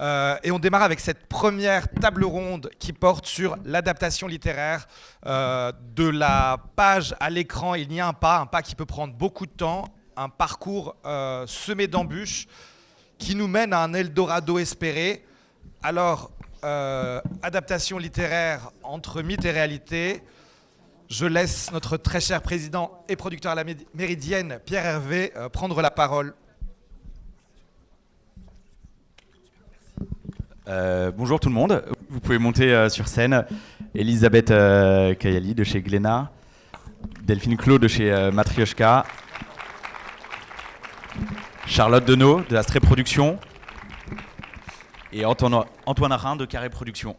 Et on démarre avec cette première table ronde qui porte sur l'adaptation littéraire. De la page à l'écran, il y a un pas qui peut prendre beaucoup de temps, un parcours semé d'embûches qui nous mène à un Eldorado espéré. Alors, adaptation littéraire entre mythe et réalité. Je laisse notre très cher président et producteur à la Méridienne, Pierre Hervé, prendre la parole. Bonjour tout le monde, vous pouvez monter sur scène. Elisabeth Kayali de chez Glénat, Delphine Clos de chez Matryoshka, Charlotte Denot de Astrée Productions et Antoine Arin de Carré Productions.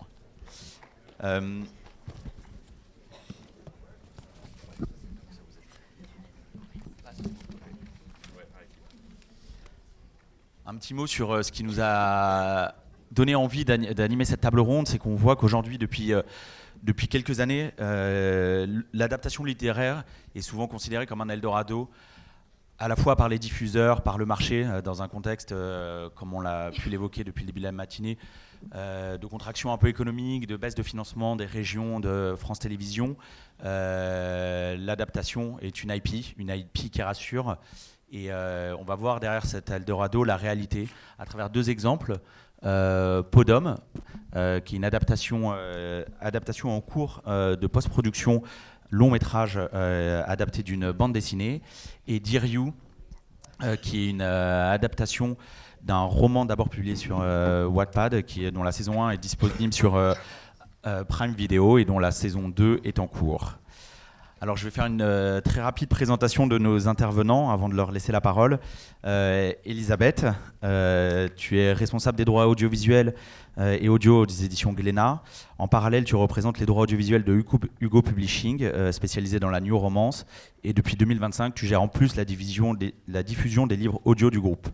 Un petit mot sur ce qui nous a donné envie d'animer cette table ronde, c'est qu'on voit qu'aujourd'hui, depuis quelques années, l'adaptation littéraire est souvent considérée comme un Eldorado, à la fois par les diffuseurs, par le marché, dans un contexte, comme on l'a pu l'évoquer depuis le début de la matinée, de contraction un peu économique, de baisse de financement des régions de France Télévisions. L'adaptation est une IP qui rassure. Et on va voir derrière cet Eldorado la réalité à travers deux exemples. Podom, qui est une adaptation en cours de post-production, long métrage adapté d'une bande dessinée, et Dear You, qui est une adaptation d'un roman d'abord publié sur Wattpad, dont la saison 1 est disponible sur Prime Video et dont la saison 2 est en cours. Alors je vais faire une très rapide présentation de nos intervenants avant de leur laisser la parole. Elisabeth, tu es responsable des droits audiovisuels et audio des éditions Glénat. En parallèle, tu représentes les droits audiovisuels de Hugo Publishing, spécialisé dans la new romance. Et depuis 2025, tu gères en plus la diffusion des livres audio du groupe.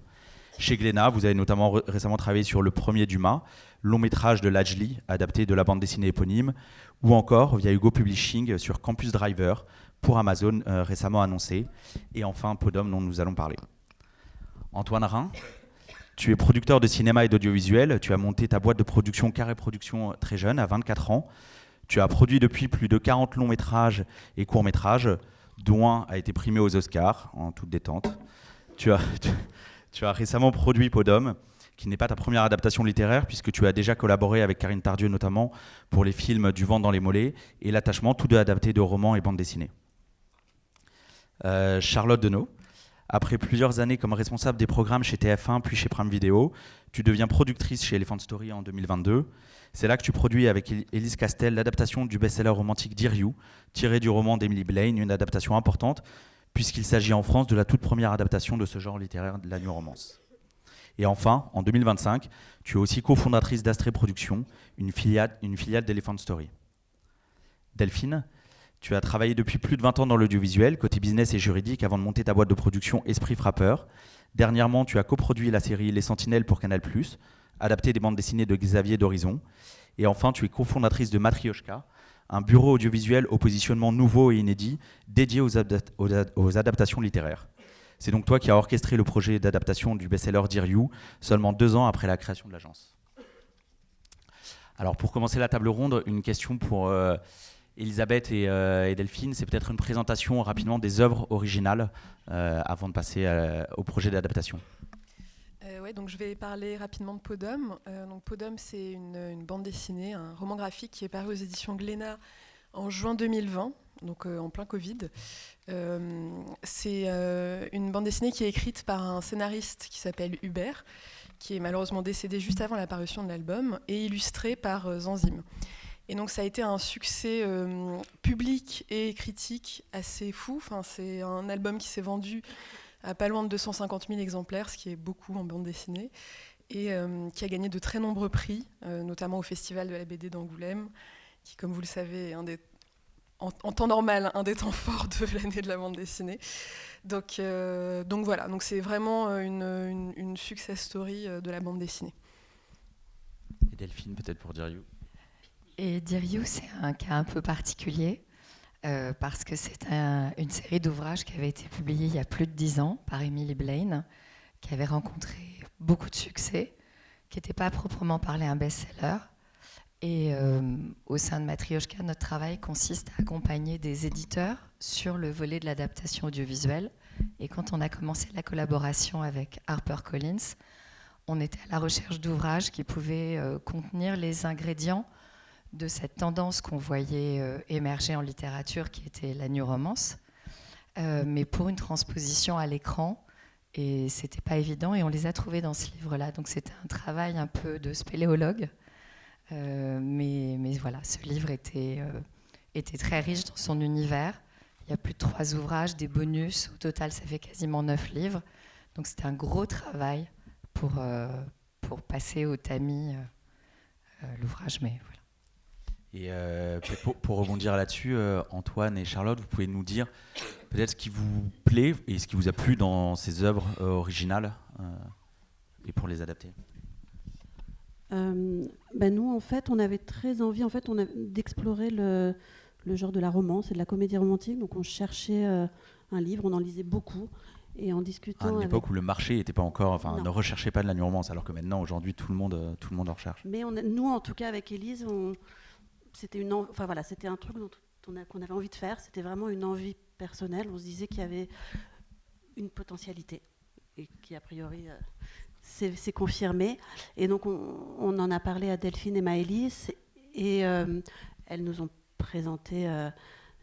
Chez Glénat, vous avez notamment récemment travaillé sur Le Premier Dumas, long métrage de Lajli, adapté de la bande dessinée éponyme, ou encore via Hugo Publishing sur Campus Driver pour Amazon, récemment annoncé, et enfin Podom dont nous allons parler. Antoine Arin, tu es producteur de cinéma et d'audiovisuel, tu as monté ta boîte de production Carré Productions très jeune, à 24 ans. Tu as produit depuis plus de 40 longs métrages et courts métrages, dont un a été primé aux Oscars, en toute détente. Tu as récemment produit Podom, qui n'est pas ta première adaptation littéraire, puisque tu as déjà collaboré avec Karine Tardieu notamment pour les films Du vent dans les mollets et L'attachement, tous deux adaptés de romans et bandes dessinées. Charlotte Denot, après plusieurs années comme responsable des programmes chez TF1 puis chez Prime Video, tu deviens productrice chez Elephant Story en 2022. C'est là que tu produis avec Élise Castel l'adaptation du best-seller romantique Dear You, tiré du roman d'Emily Blaine, une adaptation importante, puisqu'il s'agit en France de la toute première adaptation de ce genre littéraire de la new romance. Et enfin, en 2025, tu es aussi cofondatrice d'Astrée Productions, une filiale d'Elephant Story. Delphine, tu as travaillé depuis plus de 20 ans dans l'audiovisuel, côté business et juridique, avant de monter ta boîte de production Esprit Frappeur. Dernièrement, tu as coproduit la série Les Sentinelles pour Canal+, adaptée des bandes dessinées de Xavier d'Horizon. Et enfin, tu es cofondatrice de Matryoshka, un bureau audiovisuel au positionnement nouveau et inédit, dédié aux adaptations littéraires. C'est donc toi qui as orchestré le projet d'adaptation du best-seller Dear You, seulement 2 ans après la création de l'agence. Alors pour commencer la table ronde, une question pour Elisabeth et Delphine. C'est peut-être une présentation rapidement des œuvres originales avant de passer au projet d'adaptation. Ouais, donc je vais parler rapidement de Podom. Donc Podom, c'est une bande dessinée, un roman graphique qui est paru aux éditions Glénat en juin 2020. Donc en plein Covid. C'est une bande dessinée qui est écrite par un scénariste qui s'appelle Hubert, qui est malheureusement décédé juste avant la parution de l'album, et illustrée par Zanzim. Et donc ça a été un succès public et critique assez fou. Enfin, c'est un album qui s'est vendu à pas loin de 250 000 exemplaires, ce qui est beaucoup en bande dessinée, et qui a gagné de très nombreux prix, notamment au Festival de la BD d'Angoulême, qui, comme vous le savez, est en temps normal, un des temps forts de l'année de la bande dessinée. Donc voilà, donc c'est vraiment une success story de la bande dessinée. Et Delphine, peut-être pour Dear You. Et Dear You, c'est un cas un peu particulier, parce que c'est une série d'ouvrages qui avait été publiée il y a plus de 10 ans par Emily Blaine, qui avait rencontré beaucoup de succès, qui n'était pas proprement parlé un best-seller. Et au sein de Matryoshka, notre travail consiste à accompagner des éditeurs sur le volet de l'adaptation audiovisuelle. Et quand on a commencé la collaboration avec HarperCollins, on était à la recherche d'ouvrages qui pouvaient contenir les ingrédients de cette tendance qu'on voyait émerger en littérature, qui était la new romance, mais pour une transposition à l'écran. Et c'était pas évident, et on les a trouvés dans ce livre-là. Donc c'était un travail un peu de spéléologue. Mais voilà, ce livre était très riche dans son univers. Il y a plus de 3 ouvrages, des bonus. Au total, ça fait quasiment 9 livres. Donc c'était un gros travail pour passer au tamis l'ouvrage. Mais voilà. Et peut-être pour rebondir là-dessus, Antoine et Charlotte, vous pouvez nous dire peut-être ce qui vous plaît et ce qui vous a plu dans ces œuvres originales et pour les adapter. Nous, en fait, on avait très envie d'explorer le genre de la romance et de la comédie romantique. Donc, on cherchait un livre, on en lisait beaucoup. Et en discutant à une époque où le marché était pas encore, ne recherchait pas de la new romance, alors que maintenant, aujourd'hui, tout le monde en recherche. Mais nous, en tout cas, avec Élise, c'était un truc qu'on avait envie de faire. C'était vraiment une envie personnelle. On se disait qu'il y avait une potentialité et qui, a priori... C'est confirmé. Et donc, on en a parlé à Delphine et Maëlys. Et elles nous ont présenté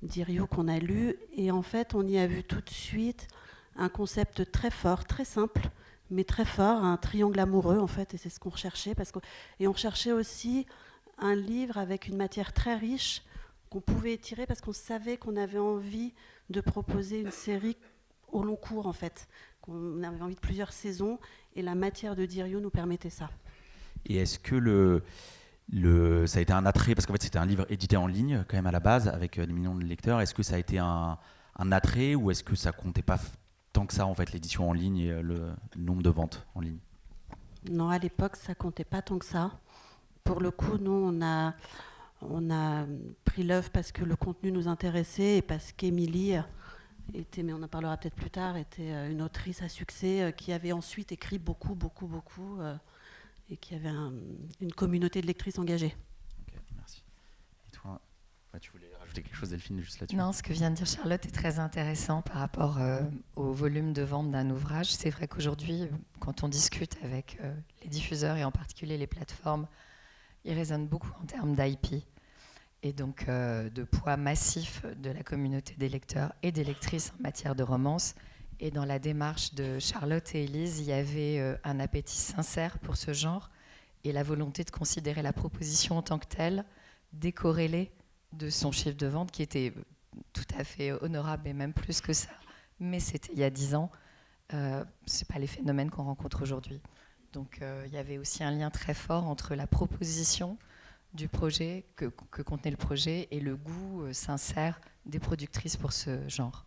Diriou qu'on a lu. Et en fait, on y a vu tout de suite un concept très fort, très simple, mais très fort, un triangle amoureux, en fait. Et c'est ce qu'on recherchait. Et on recherchait aussi un livre avec une matière très riche qu'on pouvait étirer parce qu'on savait qu'on avait envie de proposer une série au long cours, en fait. On avait envie de plusieurs saisons et la matière de Diriou nous permettait ça. Et est-ce que ça a été un attrait, parce qu'en fait c'était un livre édité en ligne quand même à la base avec des millions de lecteurs, est-ce que ça a été un attrait ou est-ce que ça comptait pas tant que ça en fait l'édition en ligne et le nombre de ventes en ligne? Non, à l'époque ça comptait pas tant que ça. Pour le coup, nous on a pris l'œuvre parce que le contenu nous intéressait et parce qu'Émilie mais on en parlera peut-être plus tard, était une autrice à succès qui avait ensuite écrit beaucoup et qui avait une communauté de lectrices engagées. Ok, merci. Et toi, tu voulais rajouter quelque chose, Delphine, juste là-dessus? Non, ce que vient de dire Charlotte est très intéressant par rapport au volume de vente d'un ouvrage. C'est vrai qu'aujourd'hui, quand on discute avec les diffuseurs et en particulier les plateformes, ils raisonnent beaucoup en termes d'IP. Et donc de poids massif de la communauté des lecteurs et des lectrices en matière de romance. Et dans la démarche de Charlotte et Élise, il y avait un appétit sincère pour ce genre et la volonté de considérer la proposition en tant que telle, décorrélée de son chiffre de vente qui était tout à fait honorable et même plus que ça. Mais c'était il y a 10 ans. Ce n'est pas les phénomènes qu'on rencontre aujourd'hui. Donc il y avait aussi un lien très fort entre la proposition du projet, que contenait le projet, et le goût sincère des productrices pour ce genre.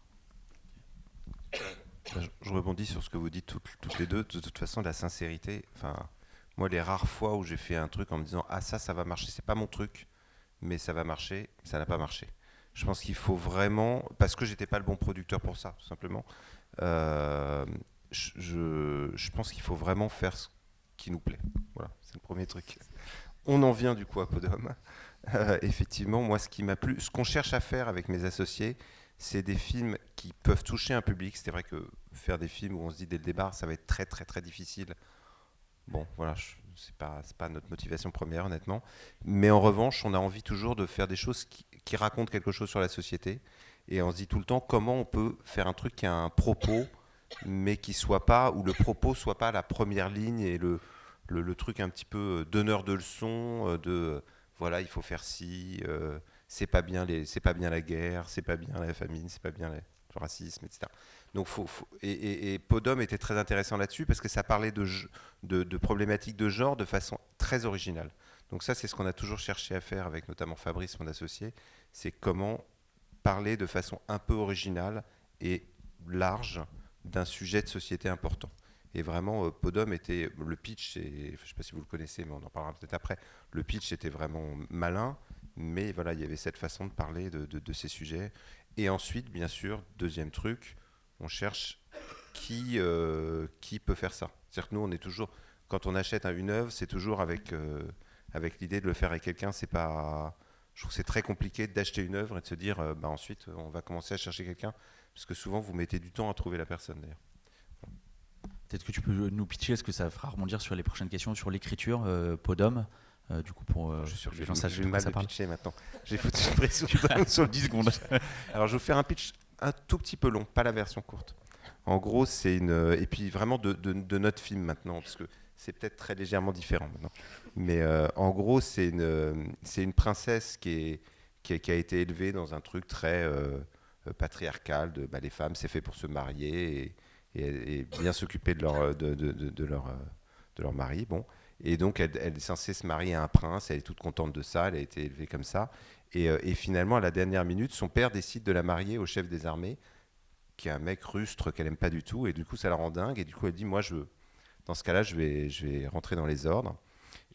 Je rebondis sur ce que vous dites toutes les deux. De toute façon, la sincérité, moi, les rares fois où j'ai fait un truc en me disant « Ah, ça va marcher, c'est pas mon truc, mais ça va marcher », ça n'a pas marché. Je pense qu'il faut vraiment, parce que j'étais pas le bon producteur pour ça, tout simplement, je pense qu'il faut vraiment faire ce qui nous plaît. Voilà, c'est le premier truc. On en vient du coup à Podom. Effectivement, moi, ce qui m'a plu, ce qu'on cherche à faire avec mes associés, c'est des films qui peuvent toucher un public. C'est vrai que faire des films où on se dit dès le départ, ça va être très très très difficile. Bon, voilà, c'est pas notre motivation première, honnêtement. Mais en revanche, on a envie toujours de faire des choses qui racontent quelque chose sur la société. Et on se dit tout le temps comment on peut faire un truc qui a un propos, mais qui soit pas, où le propos soit pas la première ligne et le truc un petit peu donneur de leçons, voilà, il faut faire ci, c'est pas bien la guerre, c'est pas bien la famine, c'est pas bien le racisme, etc. Donc et Podom était très intéressant là-dessus parce que ça parlait de problématiques de genre de façon très originale. Donc ça, c'est ce qu'on a toujours cherché à faire avec notamment Fabrice, mon associé, c'est comment parler de façon un peu originale et large d'un sujet de société important. Et vraiment, Podom était, le pitch, je ne sais pas si vous le connaissez, mais on en parlera peut-être après, le pitch était vraiment malin, mais voilà, il y avait cette façon de parler de ces sujets. Et ensuite, bien sûr, deuxième truc, on cherche qui peut faire ça. C'est-à-dire que nous, on est toujours, quand on achète une œuvre, c'est toujours avec l'idée de le faire avec quelqu'un. C'est pas, je trouve que c'est très compliqué d'acheter une œuvre et de se dire, ensuite, on va commencer à chercher quelqu'un, parce que souvent, vous mettez du temps à trouver la personne, d'ailleurs. Peut-être que tu peux nous pitcher, est-ce que ça fera rebondir sur les prochaines questions sur l'écriture, Podum, du coup pour Je suis sûr que les gens sachent j'ai de quoi mal ça de parle. pitcher maintenant. J'ai foutu une pression sur 10 secondes. Alors, je vais vous faire un pitch un tout petit peu long, pas la version courte. En gros, c'est une... Et puis vraiment de notre film maintenant, parce que c'est peut-être très légèrement différent maintenant. Mais en gros, c'est une princesse qui a été élevée dans un truc très patriarcal, les femmes, c'est fait pour se marier et bien s'occuper de leur mari. Bon. Et donc, elle est censée se marier à un prince, elle est toute contente de ça, elle a été élevée comme ça. Et finalement, à la dernière minute, son père décide de la marier au chef des armées, qui est un mec rustre qu'elle aime pas du tout, et du coup ça la rend dingue, et du coup elle dit moi dans ce cas-là je vais rentrer dans les ordres,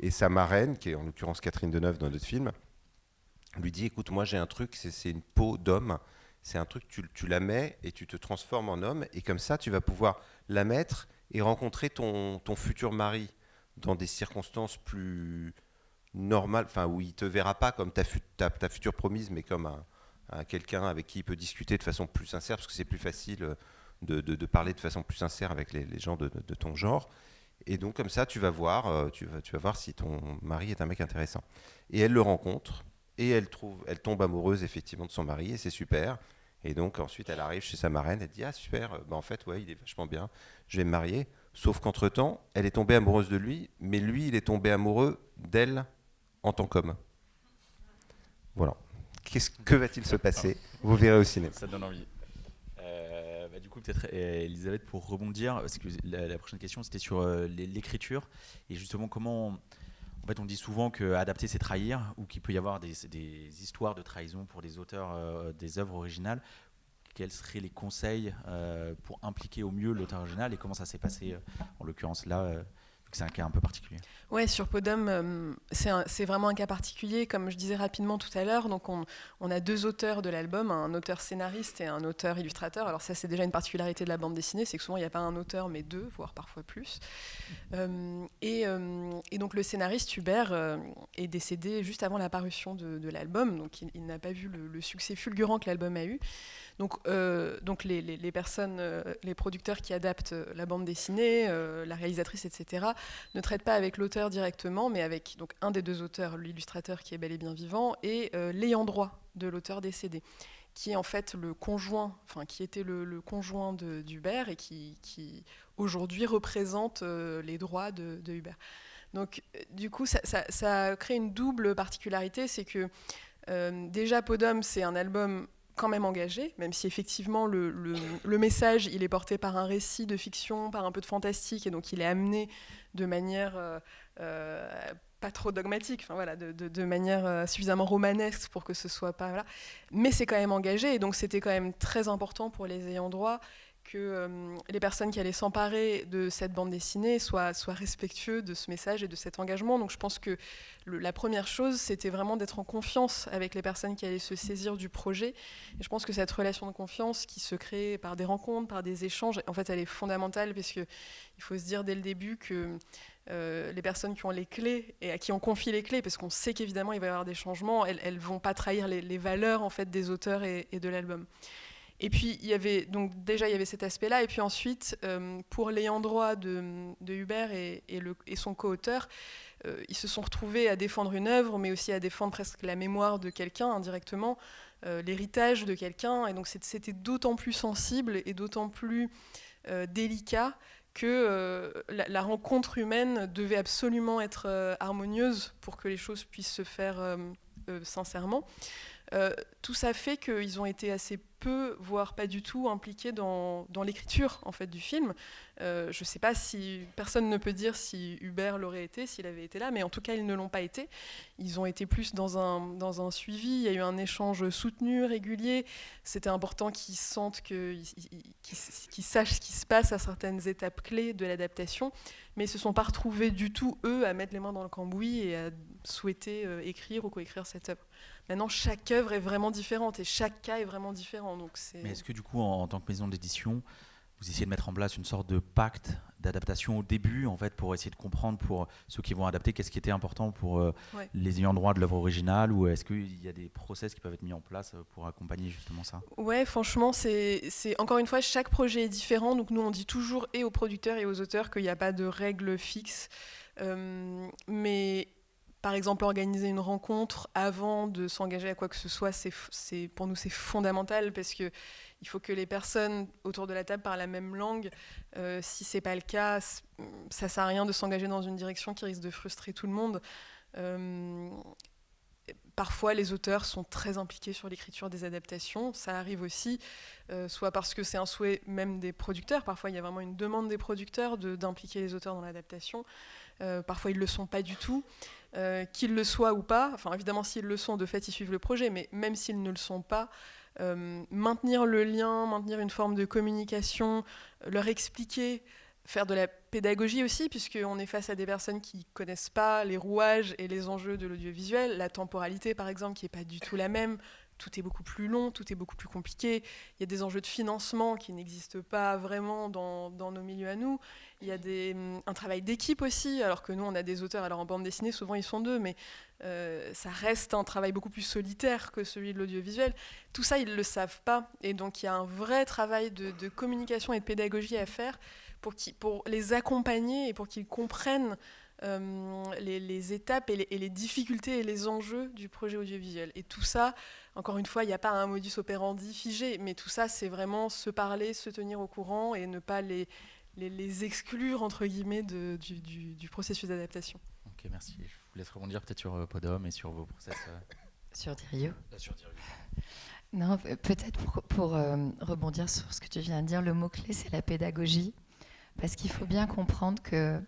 et sa marraine, qui est en l'occurrence Catherine Deneuve dans notre film, lui dit écoute, moi j'ai un truc, c'est une peau d'homme, c'est un truc, tu la mets et tu te transformes en homme, et comme ça tu vas pouvoir la mettre et rencontrer ton futur mari dans des circonstances plus normales, enfin où il te verra pas comme ta future promise, mais comme à quelqu'un avec qui il peut discuter de façon plus sincère, parce que c'est plus facile de parler de façon plus sincère avec les gens de ton genre. Et donc comme ça, tu vas voir si ton mari est un mec intéressant. Et elle le rencontre, et elle tombe amoureuse effectivement de son mari, et c'est super. Et donc ensuite, elle arrive chez sa marraine, elle dit ah super, en fait ouais, il est vachement bien, je vais me marier. Sauf qu'entre-temps, elle est tombée amoureuse de lui, mais lui, il est tombé amoureux d'elle en tant qu'homme. Voilà. Que va-t-il se passer? Vous verrez au cinéma. Ça donne envie. Du coup, peut-être Elisabeth, pour rebondir, parce que la prochaine question c'était sur l'écriture et justement comment. En fait, on dit souvent qu'adapter c'est trahir, ou qu'il peut y avoir des histoires de trahison pour des auteurs des œuvres originales. Quels seraient les conseils pour impliquer au mieux l'auteur original et comment ça s'est passé en l'occurrence là, vu que c'est un cas un peu particulier? Ouais, sur Podum, c'est vraiment un cas particulier, comme je disais rapidement tout à l'heure. Donc on a deux auteurs de l'album, un auteur scénariste et un auteur illustrateur. Alors ça, c'est déjà une particularité de la bande dessinée, c'est que souvent il n'y a pas un auteur, mais deux, voire parfois plus. Et donc le scénariste Hubert est décédé juste avant la parution de l'album, donc il n'a pas vu le succès fulgurant que l'album a eu. Donc les personnes, les producteurs qui adaptent la bande dessinée, la réalisatrice, etc., ne traitent pas avec l'auteur directement, mais avec donc un des deux auteurs, l'illustrateur qui est bel et bien vivant, et l'ayant droit de l'auteur décédé, qui est en fait le conjoint, enfin qui était le conjoint d'Hubert et qui aujourd'hui représente les droits de Hubert. Donc du coup, ça crée une double particularité, c'est que déjà Podum, c'est un album quand même engagé, même si effectivement le message il est porté par un récit de fiction, par un peu de fantastique, et donc il est amené de manière pas trop dogmatique, enfin voilà, de manière suffisamment romanesque pour que ce soit pas voilà. Mais c'est quand même engagé, et donc c'était quand même très important pour les ayants droit que les personnes qui allaient s'emparer de cette bande dessinée soient respectueux de ce message et de cet engagement. Donc je pense que la première chose, c'était vraiment d'être en confiance avec les personnes qui allaient se saisir du projet. Et je pense que cette relation de confiance qui se crée par des rencontres, par des échanges, en fait, elle est fondamentale, parce qu'il faut se dire dès le début que les personnes qui ont les clés et à qui on confie les clés, parce qu'on sait qu'évidemment il va y avoir des changements, elles vont pas trahir les valeurs en fait des auteurs et de l'album. Et puis il y avait cet aspect-là, et puis ensuite pour l'ayant droit de Hubert et son co-auteur, ils se sont retrouvés à défendre une œuvre, mais aussi à défendre presque la mémoire de quelqu'un indirectement, l'héritage de quelqu'un, et donc c'était d'autant plus sensible et d'autant plus délicat que la rencontre humaine devait absolument être harmonieuse pour que les choses puissent se faire sincèrement. Tout ça fait qu'ils ont été assez peu, voire pas du tout, impliqués dans l'écriture en fait, du film. Je ne sais pas si... Personne ne peut dire si Hubert l'aurait été, s'il avait été là, mais en tout cas, ils ne l'ont pas été. Ils ont été plus dans un suivi, il y a eu un échange soutenu, régulier. C'était important qu'ils sentent, qu'ils sachent ce qui se passe à certaines étapes clés de l'adaptation, mais ils ne se sont pas retrouvés du tout, eux, à mettre les mains dans le cambouis et à souhaiter écrire ou coécrire cette œuvre. Maintenant, chaque œuvre est vraiment différente et chaque cas est vraiment différent. Donc mais est-ce que du coup, en tant que maison d'édition, vous essayez de mettre en place une sorte de pacte d'adaptation au début, en fait, pour essayer de comprendre pour ceux qui vont adapter qu'est-ce qui était important pour les ayants droit de l'œuvre originale, ou est-ce qu'il y a des process qui peuvent être mis en place pour accompagner justement ça? Ouais, franchement, c'est encore une fois, chaque projet est différent. Donc nous, on dit toujours et aux producteurs et aux auteurs qu'il n'y a pas de règles fixes. Mais par exemple, organiser une rencontre avant de s'engager à quoi que ce soit, pour nous, c'est fondamental parce que il faut que les personnes autour de la table parlent la même langue. Si c'est pas le cas, ça sert à rien de s'engager dans une direction qui risque de frustrer tout le monde. Parfois, les auteurs sont très impliqués sur l'écriture des adaptations. Ça arrive aussi, soit parce que c'est un souhait même des producteurs. Parfois, il y a vraiment une demande des producteurs d'impliquer les auteurs dans l'adaptation. Parfois, ils ne le sont pas du tout. Qu'ils le soient ou pas, enfin évidemment, s'ils le sont, de fait, ils suivent le projet, mais même s'ils ne le sont pas, maintenir le lien, maintenir une forme de communication, leur expliquer, faire de la pédagogie aussi, puisqu'on est face à des personnes qui ne connaissent pas les rouages et les enjeux de l'audiovisuel, la temporalité par exemple qui n'est pas du tout la même, tout est beaucoup plus long, tout est beaucoup plus compliqué, il y a des enjeux de financement qui n'existent pas vraiment dans nos milieux à nous, il y a un travail d'équipe aussi, alors que nous on a des auteurs, alors en bande dessinée souvent ils sont deux, mais ça reste un travail beaucoup plus solitaire que celui de l'audiovisuel. Tout ça ils ne le savent pas, et donc il y a un vrai travail de communication et de pédagogie à faire pour les accompagner et pour qu'ils comprennent les étapes et les difficultés et les enjeux du projet audiovisuel. Et tout ça, encore une fois, il n'y a pas un modus operandi figé, mais tout ça, c'est vraiment se parler, se tenir au courant et ne pas les exclure, entre guillemets, du processus d'adaptation. Ok, merci. Je vous laisse rebondir peut-être sur Podom et sur vos process. Sur Dirio. Sur Dirio. Non, peut-être pour rebondir sur ce que tu viens de dire, le mot-clé, c'est la pédagogie. Parce qu'il faut bien comprendre que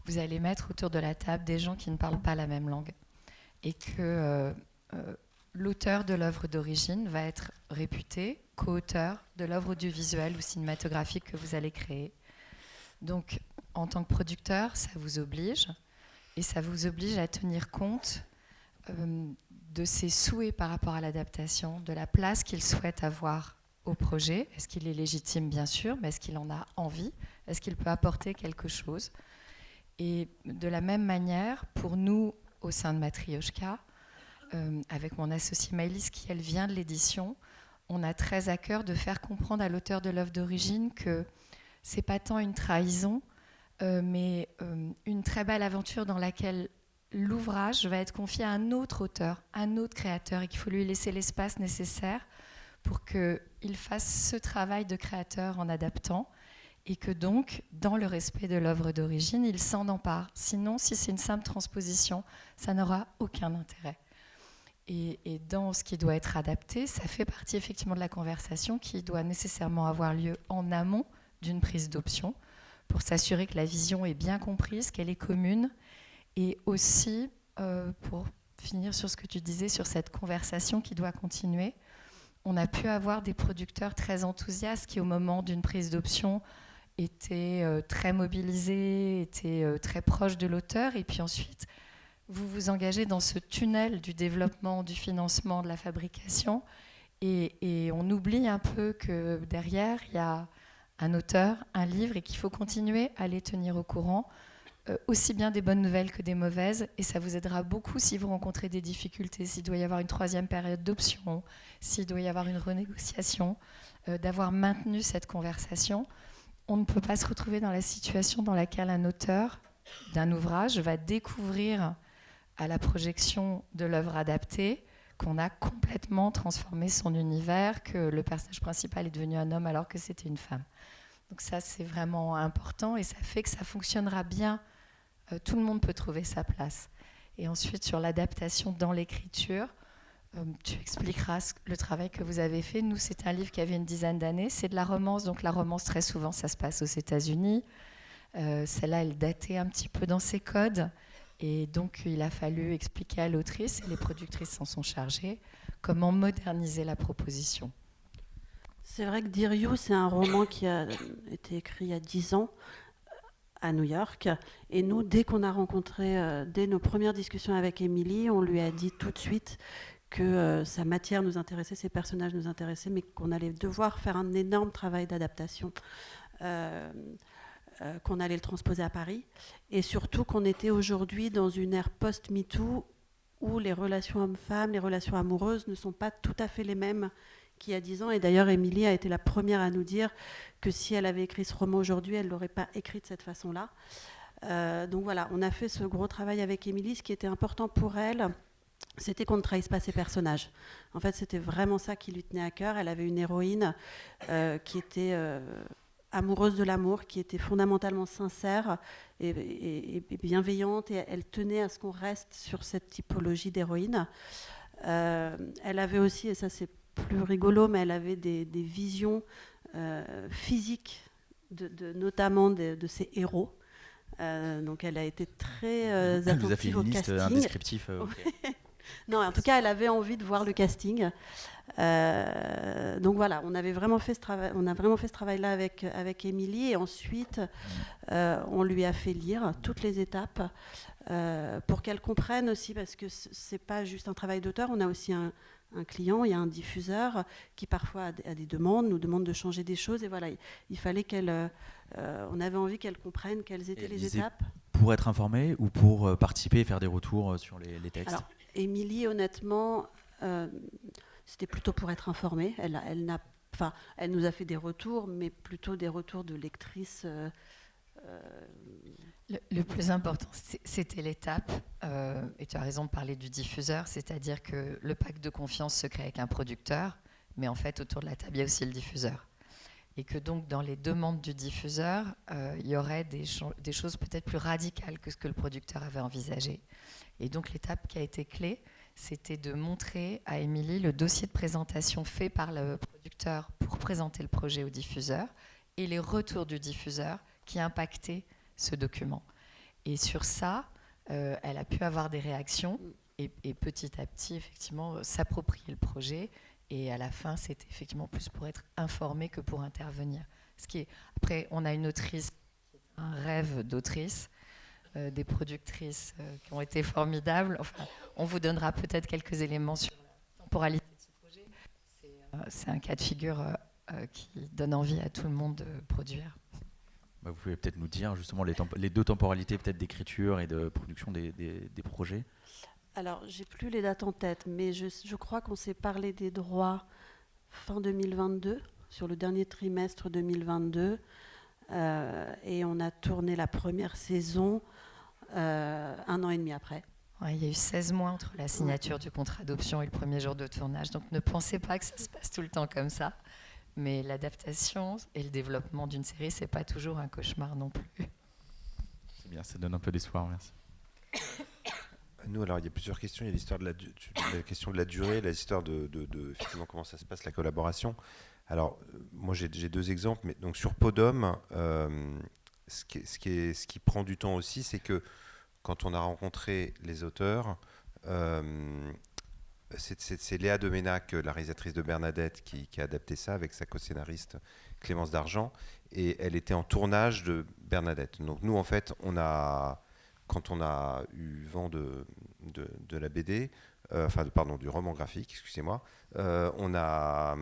vous allez mettre autour de la table des gens qui ne parlent pas la même langue. Et que l'auteur de l'œuvre d'origine va être réputé co-auteur de l'œuvre audiovisuelle ou cinématographique que vous allez créer. Donc, en tant que producteur, ça vous oblige. Et ça vous oblige à tenir compte de ses souhaits par rapport à l'adaptation, de la place qu'il souhaite avoir au projet. Est-ce qu'il est légitime, bien sûr, mais est-ce qu'il en a envie ? Est-ce qu'il peut apporter quelque chose ? Et de la même manière, pour nous, au sein de Matryoshka, avec mon associée Maëlys, qui elle vient de l'édition, on a très à cœur de faire comprendre à l'auteur de l'œuvre d'origine que c'est pas tant une trahison, mais une très belle aventure dans laquelle l'ouvrage va être confié à un autre auteur, un autre créateur, et qu'il faut lui laisser l'espace nécessaire pour qu'il fasse ce travail de créateur en adaptant, et que donc, dans le respect de l'œuvre d'origine, il s'en empare. Sinon, si c'est une simple transposition, ça n'aura aucun intérêt. Et dans ce qui doit être adapté, ça fait partie effectivement de la conversation qui doit nécessairement avoir lieu en amont d'une prise d'option, pour s'assurer que la vision est bien comprise, qu'elle est commune, et aussi, pour finir sur ce que tu disais, sur cette conversation qui doit continuer, on a pu avoir des producteurs très enthousiastes qui, au moment d'une prise d'option, étaient très mobilisés, étaient très proches de l'auteur, et puis ensuite, vous vous engagez dans ce tunnel du développement, du financement, de la fabrication, et on oublie un peu que derrière, il y a un auteur, un livre, et qu'il faut continuer à les tenir au courant, aussi bien des bonnes nouvelles que des mauvaises, et ça vous aidera beaucoup si vous rencontrez des difficultés, s'il doit y avoir une troisième période d'option, s'il doit y avoir une renégociation, d'avoir maintenu cette conversation. On ne peut pas se retrouver dans la situation dans laquelle un auteur d'un ouvrage va découvrir à la projection de l'œuvre adaptée qu'on a complètement transformé son univers, que le personnage principal est devenu un homme alors que c'était une femme. Donc ça, c'est vraiment important, et ça fait que ça fonctionnera bien. Tout le monde peut trouver sa place. Et ensuite, sur l'adaptation dans l'écriture, tu expliqueras le travail que vous avez fait. Nous, c'est un livre qui avait une dizaine d'années. C'est de la romance, donc la romance, très souvent, ça se passe aux États-Unis. Celle-là, elle datait un petit peu dans ses codes. Et donc, il a fallu expliquer à l'autrice, et les productrices s'en sont chargées, comment moderniser la proposition. C'est vrai que Dirio, c'est un roman qui a été écrit il y a 10 ans à New York. Et nous, dès qu'on a rencontré, dès nos premières discussions avec Émilie, on lui a dit tout de suite que sa matière nous intéressait, ses personnages nous intéressaient, mais qu'on allait devoir faire un énorme travail d'adaptation. qu'on allait le transposer à Paris, et surtout qu'on était aujourd'hui dans une ère post-MeToo où les relations hommes-femmes, les relations amoureuses ne sont pas tout à fait les mêmes qu'il y a 10 ans. Et d'ailleurs, Émilie a été la première à nous dire que si elle avait écrit ce roman aujourd'hui, elle ne l'aurait pas écrit de cette façon-là. Donc voilà, on a fait ce gros travail avec Émilie. Ce qui était important pour elle, c'était qu'on ne trahisse pas ses personnages. En fait, c'était vraiment ça qui lui tenait à cœur. Elle avait une héroïne qui était amoureuse de l'amour, qui était fondamentalement sincère et bienveillante, et elle tenait à ce qu'on reste sur cette typologie d'héroïne. Elle avait aussi, et ça c'est plus rigolo, mais elle avait des visions physiques, notamment de ses héros. Donc elle a été très Elle vous a fait attentive au une liste, un casting. descriptif. Non, en tout cas, elle avait envie de voir le casting. Donc voilà, on a vraiment fait ce travail-là avec Émilie, et ensuite on lui a fait lire toutes les étapes pour qu'elle comprenne aussi, parce que c'est pas juste un travail d'auteur, on a aussi un client, il y a un diffuseur qui parfois a des demandes, nous demande de changer des choses, et voilà, il fallait on avait envie qu'elle comprenne quelles étaient les étapes. Pour être informée ou pour participer et faire des retours sur les textes? Alors, Émilie, honnêtement, c'était plutôt pour être informée. Elle nous a fait des retours, mais plutôt des retours de lectrices. Le plus important, c'était l'étape, et tu as raison de parler du diffuseur, c'est-à-dire que le pacte de confiance se crée avec un producteur, mais en fait, autour de la table, il y a aussi le diffuseur. Et que donc, dans les demandes du diffuseur, il y aurait des choses peut-être plus radicales que ce que le producteur avait envisagé. Et donc, l'étape qui a été clé, c'était de montrer à Émilie le dossier de présentation fait par le producteur pour présenter le projet au diffuseur et les retours du diffuseur qui impactaient ce document. Et sur ça, elle a pu avoir des réactions et petit à petit, effectivement, s'approprier le projet. Et à la fin, c'était effectivement plus pour être informée que pour intervenir. Après, on a une autrice, un rêve d'autrice, des productrices qui ont été formidables. Enfin, on vous donnera peut-être quelques éléments sur la temporalité de ce projet. C'est un cas de figure qui donne envie à tout le monde de produire. Vous pouvez peut-être nous dire justement les deux temporalités peut-être d'écriture et de production des projets. Alors, j'ai plus les dates en tête, mais je crois qu'on s'est parlé des droits fin 2022, sur le dernier trimestre 2022, et on a tourné la première saison 1 an et demi après. Ouais, il y a eu 16 mois entre la signature du contrat d'option et le premier jour de tournage, donc ne pensez pas que ça se passe tout le temps comme ça. Mais l'adaptation et le développement d'une série, c'est pas toujours un cauchemar non plus. C'est bien, ça donne un peu d'espoir, merci. Nous, alors, il y a plusieurs questions. Il y a l'histoire de la question de la durée, l'histoire de effectivement, comment ça se passe, la collaboration. Alors, moi, j'ai 2 exemples. Mais, donc, sur Podom, ce qui prend du temps aussi, c'est que quand on a rencontré les auteurs, c'est Léa Doménac, la réalisatrice de Bernadette, qui a adapté ça avec sa co-scénariste Clémence Dargent. Et elle était en tournage de Bernadette. Donc, nous, en fait, quand on a eu vent de la BD, du roman graphique, excusez-moi, on a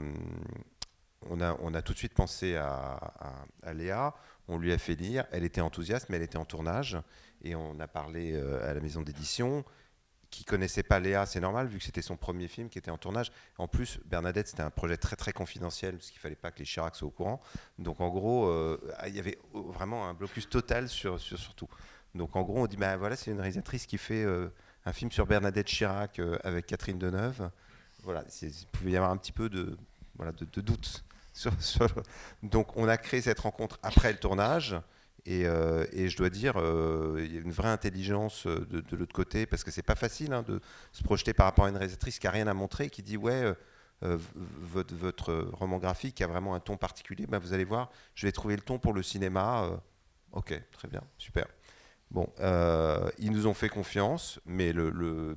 tout de suite pensé à Léa, on lui a fait lire, elle était enthousiaste, mais elle était en tournage, et on a parlé à la maison d'édition, qui ne connaissait pas Léa, c'est normal, vu que c'était son premier film qui était en tournage. En plus, Bernadette, c'était un projet très très confidentiel, parce qu'il ne fallait pas que les Chirac soient au courant. Donc en gros, il y avait vraiment un blocus total sur tout. Donc en gros, on dit, voilà, c'est une réalisatrice qui fait un film sur Bernadette Chirac avec Catherine Deneuve. Voilà, il pouvait y avoir un petit peu de doute. Donc on a créé cette rencontre après le tournage. Et je dois dire, il y a une vraie intelligence de l'autre côté, parce que c'est pas facile de se projeter par rapport à une réalisatrice qui n'a rien à montrer, qui dit, votre roman graphique a vraiment un ton particulier, vous allez voir, je vais trouver le ton pour le cinéma. Ok, très bien, super. Bon, ils nous ont fait confiance, mais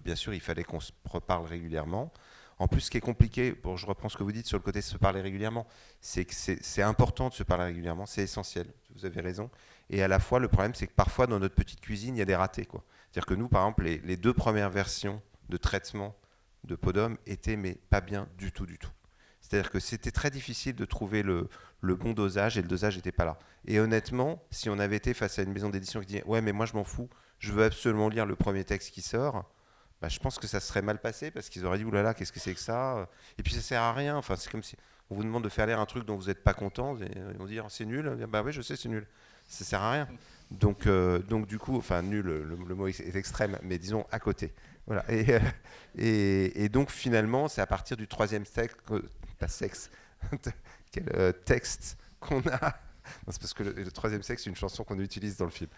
bien sûr, il fallait qu'on se reparle régulièrement. En plus, ce qui est compliqué, je reprends ce que vous dites sur le côté de se parler régulièrement, c'est que c'est important de se parler régulièrement, c'est essentiel, vous avez raison. Et à la fois, le problème, c'est que parfois, dans notre petite cuisine, il y a des ratés, quoi. C'est-à-dire que nous, par exemple, les 2 premières versions de traitement de Podom étaient, mais pas bien du tout. C'est-à-dire que c'était très difficile de trouver le bon dosage et le dosage n'était pas là. Et honnêtement, si on avait été face à une maison d'édition qui dit « Ouais, mais moi je m'en fous, je veux absolument lire le premier texte qui sort », bah, je pense que ça serait mal passé parce qu'ils auraient dit « Ouh là là, qu'est-ce que c'est que ça ?» Et puis ça sert à rien. Enfin, c'est comme si on vous demande de faire lire un truc dont vous n'êtes pas content. Et on dit « C'est nul ». Bah oui, je sais, c'est nul. Ça sert à rien. Donc du coup, enfin nul, le mot est extrême, mais disons à côté. Voilà. Et donc finalement, c'est à partir du troisième texte, texte qu'on a. Non, c'est parce que le troisième texte, c'est une chanson qu'on utilise dans le film.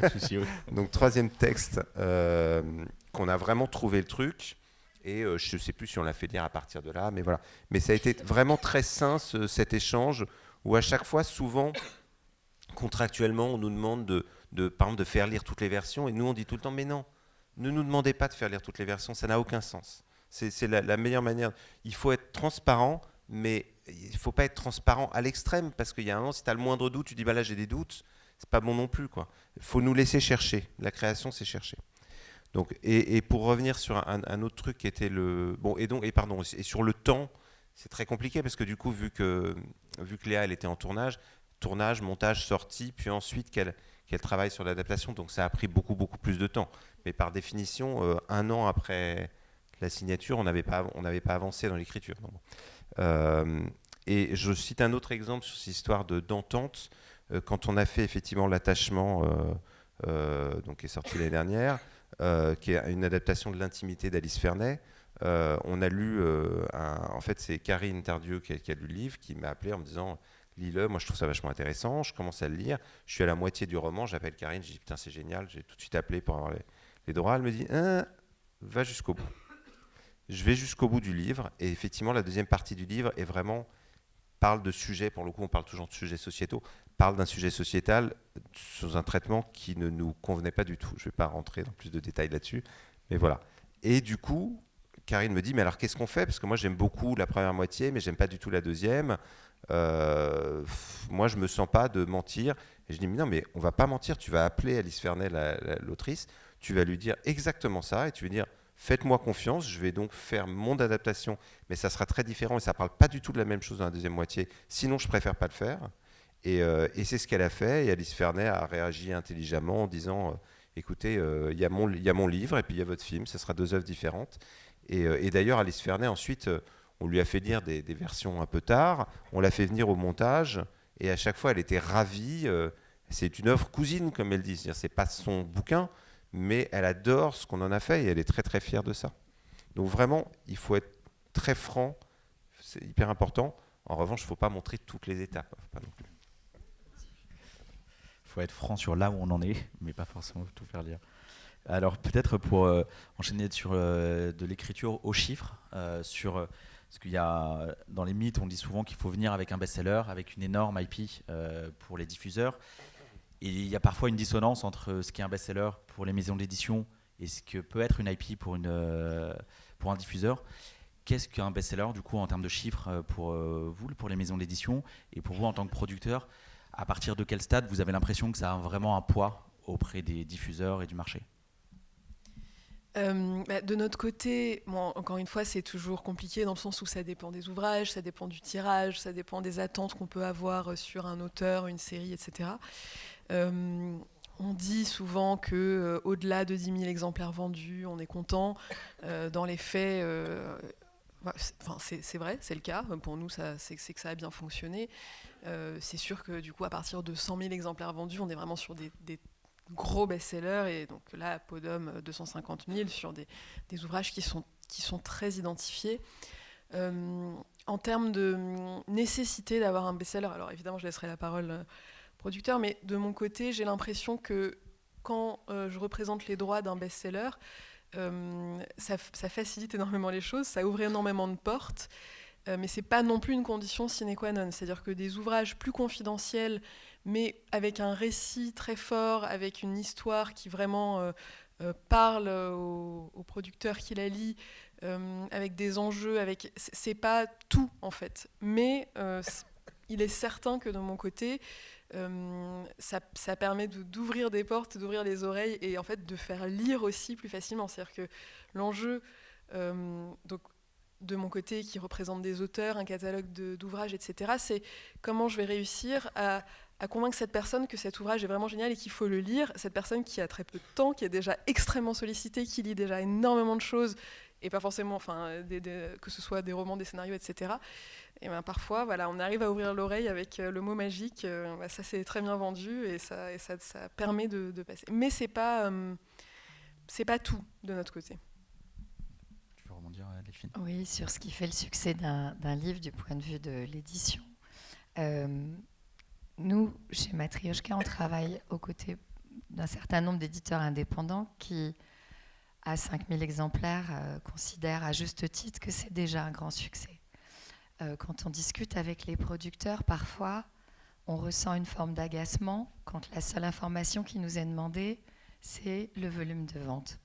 Pas de souci, oui. Donc troisième texte, qu'on a vraiment trouvé le truc. Et je ne sais plus si on l'a fait lire à partir de là, mais voilà. Mais ça a été vraiment très sain cet échange où à chaque fois, souvent, contractuellement, on nous demande par exemple, de faire lire toutes les versions, et nous on dit tout le temps, mais non, ne nous demandez pas de faire lire toutes les versions, ça n'a aucun sens. C'est la meilleure manière. Il faut être transparent, mais il ne faut pas être transparent à l'extrême, parce qu'il y a un moment, si tu as le moindre doute, tu dis, bah là j'ai des doutes, c'est pas bon non plus, quoi. Il faut nous laisser chercher. La création, c'est chercher. Donc, et pour revenir sur un autre truc qui était et sur le temps, c'est très compliqué, parce que du coup, vu que Léa, elle était en tournage, montage, sortie, puis ensuite qu'elle travaille sur l'adaptation, donc ça a pris beaucoup plus de temps. Mais par définition, 1 an après la signature, on n'avait pas avancé dans l'écriture. Et je cite un autre exemple sur cette histoire d'entente. Quand on a fait effectivement l'attachement, donc qui est sorti l'année dernière, qui est une adaptation de l'intimité d'Alice Fernet, on a lu, en fait c'est Karine Tardieu qui a lu le livre, qui m'a appelé en me disant lis-le, moi je trouve ça vachement intéressant, je commence à le lire, je suis à la moitié du roman, j'appelle Karine, je dis putain c'est génial, j'ai tout de suite appelé pour avoir les droits, elle me dit va jusqu'au bout. Je vais jusqu'au bout du livre, et effectivement la deuxième partie du livre est vraiment, parle de sujets, pour le coup on parle toujours de sujets sociétaux, parle d'un sujet sociétal sous un traitement qui ne nous convenait pas du tout. Je ne vais pas rentrer dans plus de détails là-dessus, mais voilà. Et du coup, Karine me dit, mais alors qu'est-ce qu'on fait? Parce que moi j'aime beaucoup la première moitié, mais j'aime pas du tout la deuxième. Moi je me sens pas de mentir. Et je dis, mais non, mais on va pas mentir, tu vas appeler Alice Fernet, l'autrice, tu vas lui dire exactement ça, et tu vas dire, faites-moi confiance, je vais donc faire mon adaptation, mais ça sera très différent, et ça parle pas du tout de la même chose dans la deuxième moitié, sinon je préfère pas le faire. Et c'est ce qu'elle a fait, et Alice Fernet a réagi intelligemment en disant, écoutez, il y a mon livre, et puis il y a votre film, ce sera 2 œuvres différentes. Et d'ailleurs, Alice Fernet, ensuite, on lui a fait lire des versions un peu tard, on l'a fait venir au montage, et à chaque fois, elle était ravie. C'est une œuvre cousine, comme elle dit. C'est-à-dire, c'est pas son bouquin, mais elle adore ce qu'on en a fait, et elle est très très fière de ça. Donc vraiment, il faut être très franc, c'est hyper important. En revanche, il ne faut pas montrer toutes les étapes. Pas non plus. Il faut être franc sur là où on en est, mais pas forcément tout faire lire. Alors peut-être pour enchaîner sur de l'écriture aux chiffres, parce qu'il y a dans les mythes, on dit souvent qu'il faut venir avec un best-seller, avec une énorme IP pour les diffuseurs. Et il y a parfois une dissonance entre ce qui est un best-seller pour les maisons d'édition et ce que peut être une IP pour un diffuseur. Qu'est-ce qu'un best-seller du coup en termes de chiffres pour vous, pour les maisons d'édition, et pour vous en tant que producteur? À partir de quel stade vous avez l'impression que ça a vraiment un poids auprès des diffuseurs et du marché? De notre côté, bon, encore une fois, c'est toujours compliqué dans le sens où ça dépend des ouvrages, ça dépend du tirage, ça dépend des attentes qu'on peut avoir sur un auteur, une série, etc. On dit souvent qu'au-delà de 10 000 exemplaires vendus, on est content. Dans les faits, c'est vrai, c'est le cas. Pour nous, c'est que ça a bien fonctionné. C'est sûr que du coup, à partir de 100 000 exemplaires vendus, on est vraiment sur des gros best-sellers, et donc là, Podom 250 000 sur des ouvrages qui sont très identifiés. En termes de nécessité d'avoir un best-seller, alors évidemment, je laisserai la parole au producteur, mais de mon côté, j'ai l'impression que quand je représente les droits d'un best-seller, ça facilite énormément les choses, ça ouvre énormément de portes, mais c'est pas non plus une condition sine qua non. C'est-à-dire que des ouvrages plus confidentiels, mais avec un récit très fort, avec une histoire qui vraiment parle au producteur qui la lit, avec des enjeux, c'est pas tout en fait. Mais il est certain que de mon côté, ça permet d'ouvrir des portes, d'ouvrir les oreilles, et en fait de faire lire aussi plus facilement. C'est-à-dire que l'enjeu, donc de mon côté, qui représente des auteurs, un catalogue d'ouvrages, etc., c'est comment je vais réussir à convaincre cette personne que cet ouvrage est vraiment génial et qu'il faut le lire. Cette personne qui a très peu de temps, qui est déjà extrêmement sollicitée, qui lit déjà énormément de choses, et pas forcément, que ce soit des romans, des scénarios, etc. Et ben parfois, voilà, on arrive à ouvrir l'oreille avec le mot magique. Ça, c'est très bien vendu et ça permet de passer. Mais c'est pas tout de notre côté. Tu peux rebondir, Delphine ? Oui, sur ce qui fait le succès d'un livre du point de vue de l'édition. Nous, chez Matryoshka, on travaille aux côtés d'un certain nombre d'éditeurs indépendants qui, à 5000 exemplaires, considèrent à juste titre que c'est déjà un grand succès. Quand on discute avec les producteurs, parfois, on ressent une forme d'agacement quand la seule information qui nous est demandée, c'est le volume de vente.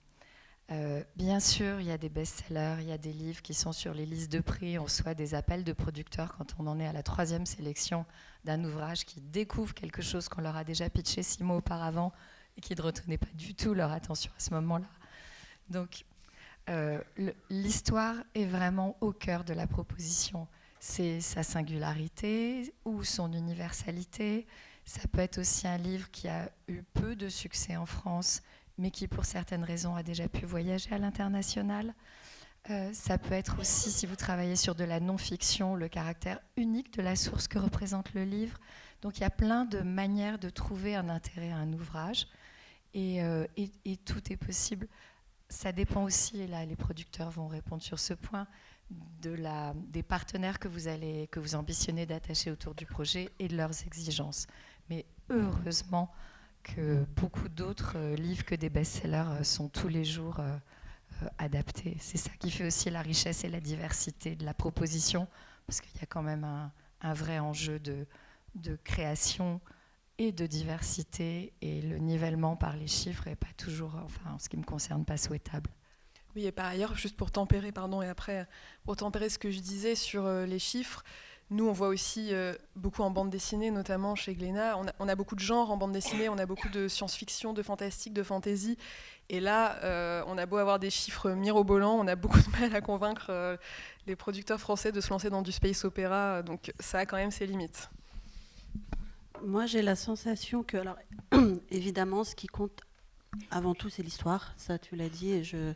Bien sûr, il y a des best-sellers, il y a des livres qui sont sur les listes de prix, on reçoit des appels de producteurs quand on en est à la 3e sélection d'un ouvrage qui découvre quelque chose qu'on leur a déjà pitché 6 mois auparavant et qui ne retenait pas du tout leur attention à ce moment-là. Donc, l'histoire est vraiment au cœur de la proposition. C'est sa singularité ou son universalité. Ça peut être aussi un livre qui a eu peu de succès en France, mais qui, pour certaines raisons, a déjà pu voyager à l'international. Ça peut être aussi, si vous travaillez sur de la non-fiction, le caractère unique de la source que représente le livre. Donc, il y a plein de manières de trouver un intérêt à un ouvrage. Et tout est possible. Ça dépend aussi, et là les producteurs vont répondre sur ce point, des partenaires que vous ambitionnez d'attacher autour du projet et de leurs exigences. Mais heureusement que beaucoup d'autres livres que des best-sellers sont tous les jours adaptés. C'est ça qui fait aussi la richesse et la diversité de la proposition, parce qu'il y a quand même un vrai enjeu de création et de diversité, et le nivellement par les chiffres n'est pas toujours, enfin, en ce qui me concerne, pas souhaitable. Oui, et par ailleurs, juste pour tempérer, pour tempérer ce que je disais sur les chiffres, nous, on voit aussi beaucoup en bande dessinée, notamment chez Glénat. On a beaucoup de genres en bande dessinée, on a beaucoup de science-fiction, de fantastique, de fantasy. Et là, on a beau avoir des chiffres mirobolants, on a beaucoup de mal à convaincre les producteurs français de se lancer dans du space opéra. Donc ça a quand même ses limites. Moi, j'ai la sensation que, alors, évidemment, ce qui compte avant tout, c'est l'histoire. Ça, tu l'as dit, et je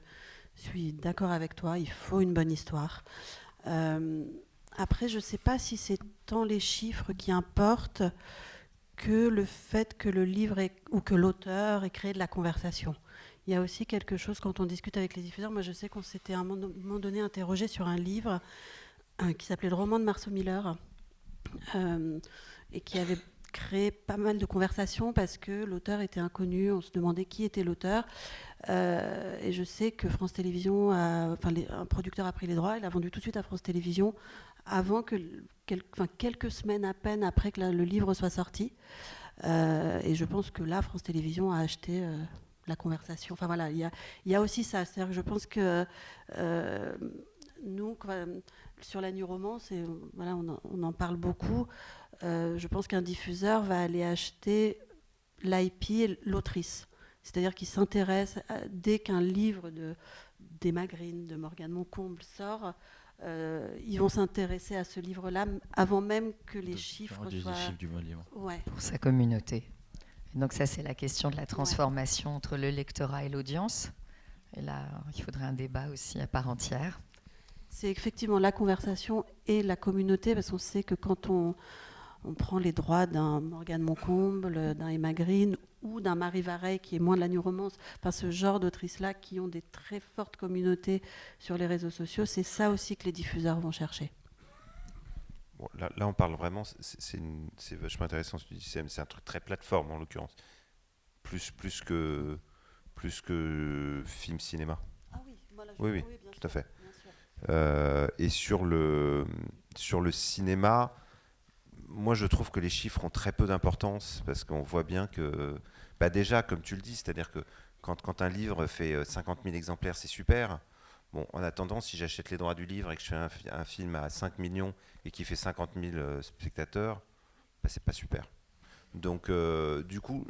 suis d'accord avec toi. Il faut une bonne histoire. Après, je ne sais pas si c'est tant les chiffres qui importent que le fait que le livre ou que l'auteur ait créé de la conversation. Il y a aussi quelque chose, quand on discute avec les diffuseurs, moi je sais qu'on s'était à un moment donné interrogé sur un livre qui s'appelait Le roman de Marceau Miller, et qui avait créé pas mal de conversations parce que l'auteur était inconnu, on se demandait qui était l'auteur. Et je sais que France Télévisions, un producteur a pris les droits, il a vendu tout de suite à France Télévisions avant que quelques semaines à peine après que le livre soit sorti. Et je pense que là, France Télévisions a acheté la conversation. Enfin voilà, il y a aussi ça. C'est-à-dire que je pense que nous, sur la New Romance, voilà, on en parle beaucoup. Je pense qu'un diffuseur va aller acheter l'IP et l'autrice. C'est-à-dire qu'il s'intéresse, dès qu'un livre d'Emma Green, de Morgane Moncomble sort, ils vont s'intéresser à ce livre-là avant même que les chiffres soient... Les chiffres du livre. Ouais. Pour sa communauté. Et donc ça, c'est la question de la transformation entre le lectorat et l'audience. Et là, il faudrait un débat aussi à part entière. C'est effectivement la conversation et la communauté, parce qu'on sait que quand on prend les droits d'un Morgane Moncomble, d'un Emma Green ou d'un Marie Vareille, qui est moins de la New Romance, enfin ce genre d'autrices-là qui ont des très fortes communautés sur les réseaux sociaux, c'est ça aussi que les diffuseurs vont chercher. Bon, là, on parle vraiment, c'est vachement intéressant ce que tu dis, c'est un truc très plateforme en l'occurrence, plus que film cinéma. Ah oui, voilà, oui, bien tout sûr, à fait. Bien sûr. Et sur le cinéma, moi je trouve que les chiffres ont très peu d'importance parce qu'on voit bien que, déjà comme tu le dis, c'est-à-dire que quand un livre fait 50 000 exemplaires, c'est super. Bon, en attendant, si j'achète les droits du livre et que je fais un film à 5 millions et qui fait 50 000 spectateurs, c'est pas super. Donc du coup,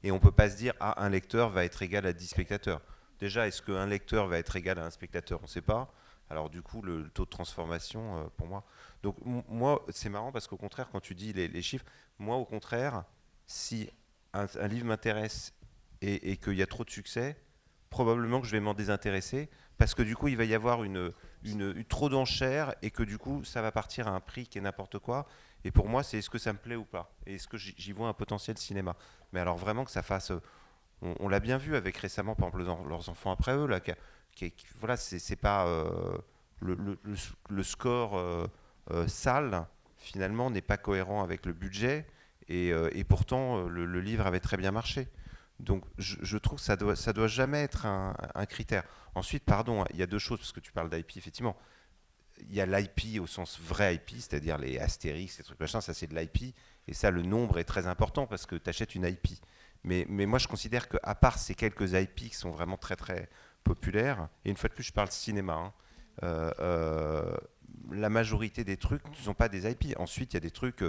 et on peut pas se dire un lecteur va être égal à 10 spectateurs. Déjà, est-ce qu'un lecteur va être égal à un spectateur? On ne sait pas. Alors du coup, le taux de transformation, pour moi... Donc moi, c'est marrant parce qu'au contraire, quand tu dis les chiffres, moi au contraire, si un livre m'intéresse et qu'il y a trop de succès, probablement que je vais m'en désintéresser parce que du coup, il va y avoir trop d'enchères et que du coup, ça va partir à un prix qui est n'importe quoi. Et pour moi, c'est est-ce que ça me plaît ou pas? Et est-ce que j'y vois un potentiel cinéma? Mais alors vraiment que ça fasse... On l'a bien vu avec récemment, par exemple, leurs enfants après eux, là, voilà, c'est pas... le score sale, finalement, n'est pas cohérent avec le budget. Et pourtant, le livre avait très bien marché. Donc je trouve que ça doit jamais être un critère. Ensuite, pardon, il y a deux choses, parce que tu parles d'IP, effectivement. Il y a l'IP au sens vrai IP, c'est-à-dire les Astérix, ces trucs machin, ça c'est de l'IP. Et ça, le nombre est très important parce que tu achètes une IP. Mais moi, je considère qu'à part ces quelques IP qui sont vraiment très très populaires, et une fois de plus, je parle cinéma, hein, la majorité des trucs ne sont pas des IP. Ensuite, il y a des trucs,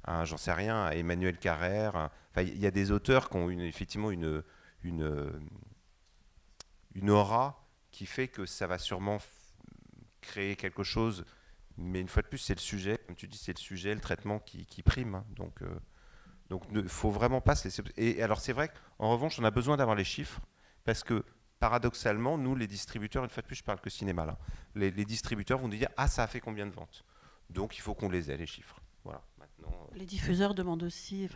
j'en sais rien, Emmanuel Carrère. Il y a des auteurs qui ont effectivement une aura qui fait que ça va sûrement créer quelque chose. Mais une fois de plus, c'est le sujet, comme tu dis, c'est le sujet, le traitement qui prime. Hein. Donc, il ne faut vraiment pas se laisser... Et alors, c'est vrai qu'en revanche, on a besoin d'avoir les chiffres, parce que, paradoxalement, nous, les distributeurs, une fois de plus, je parle que cinéma, là, les distributeurs vont nous dire « Ah, ça a fait combien de ventes ?» Donc, il faut qu'on les ait, les chiffres. Voilà. Maintenant, les diffuseurs demandent aussi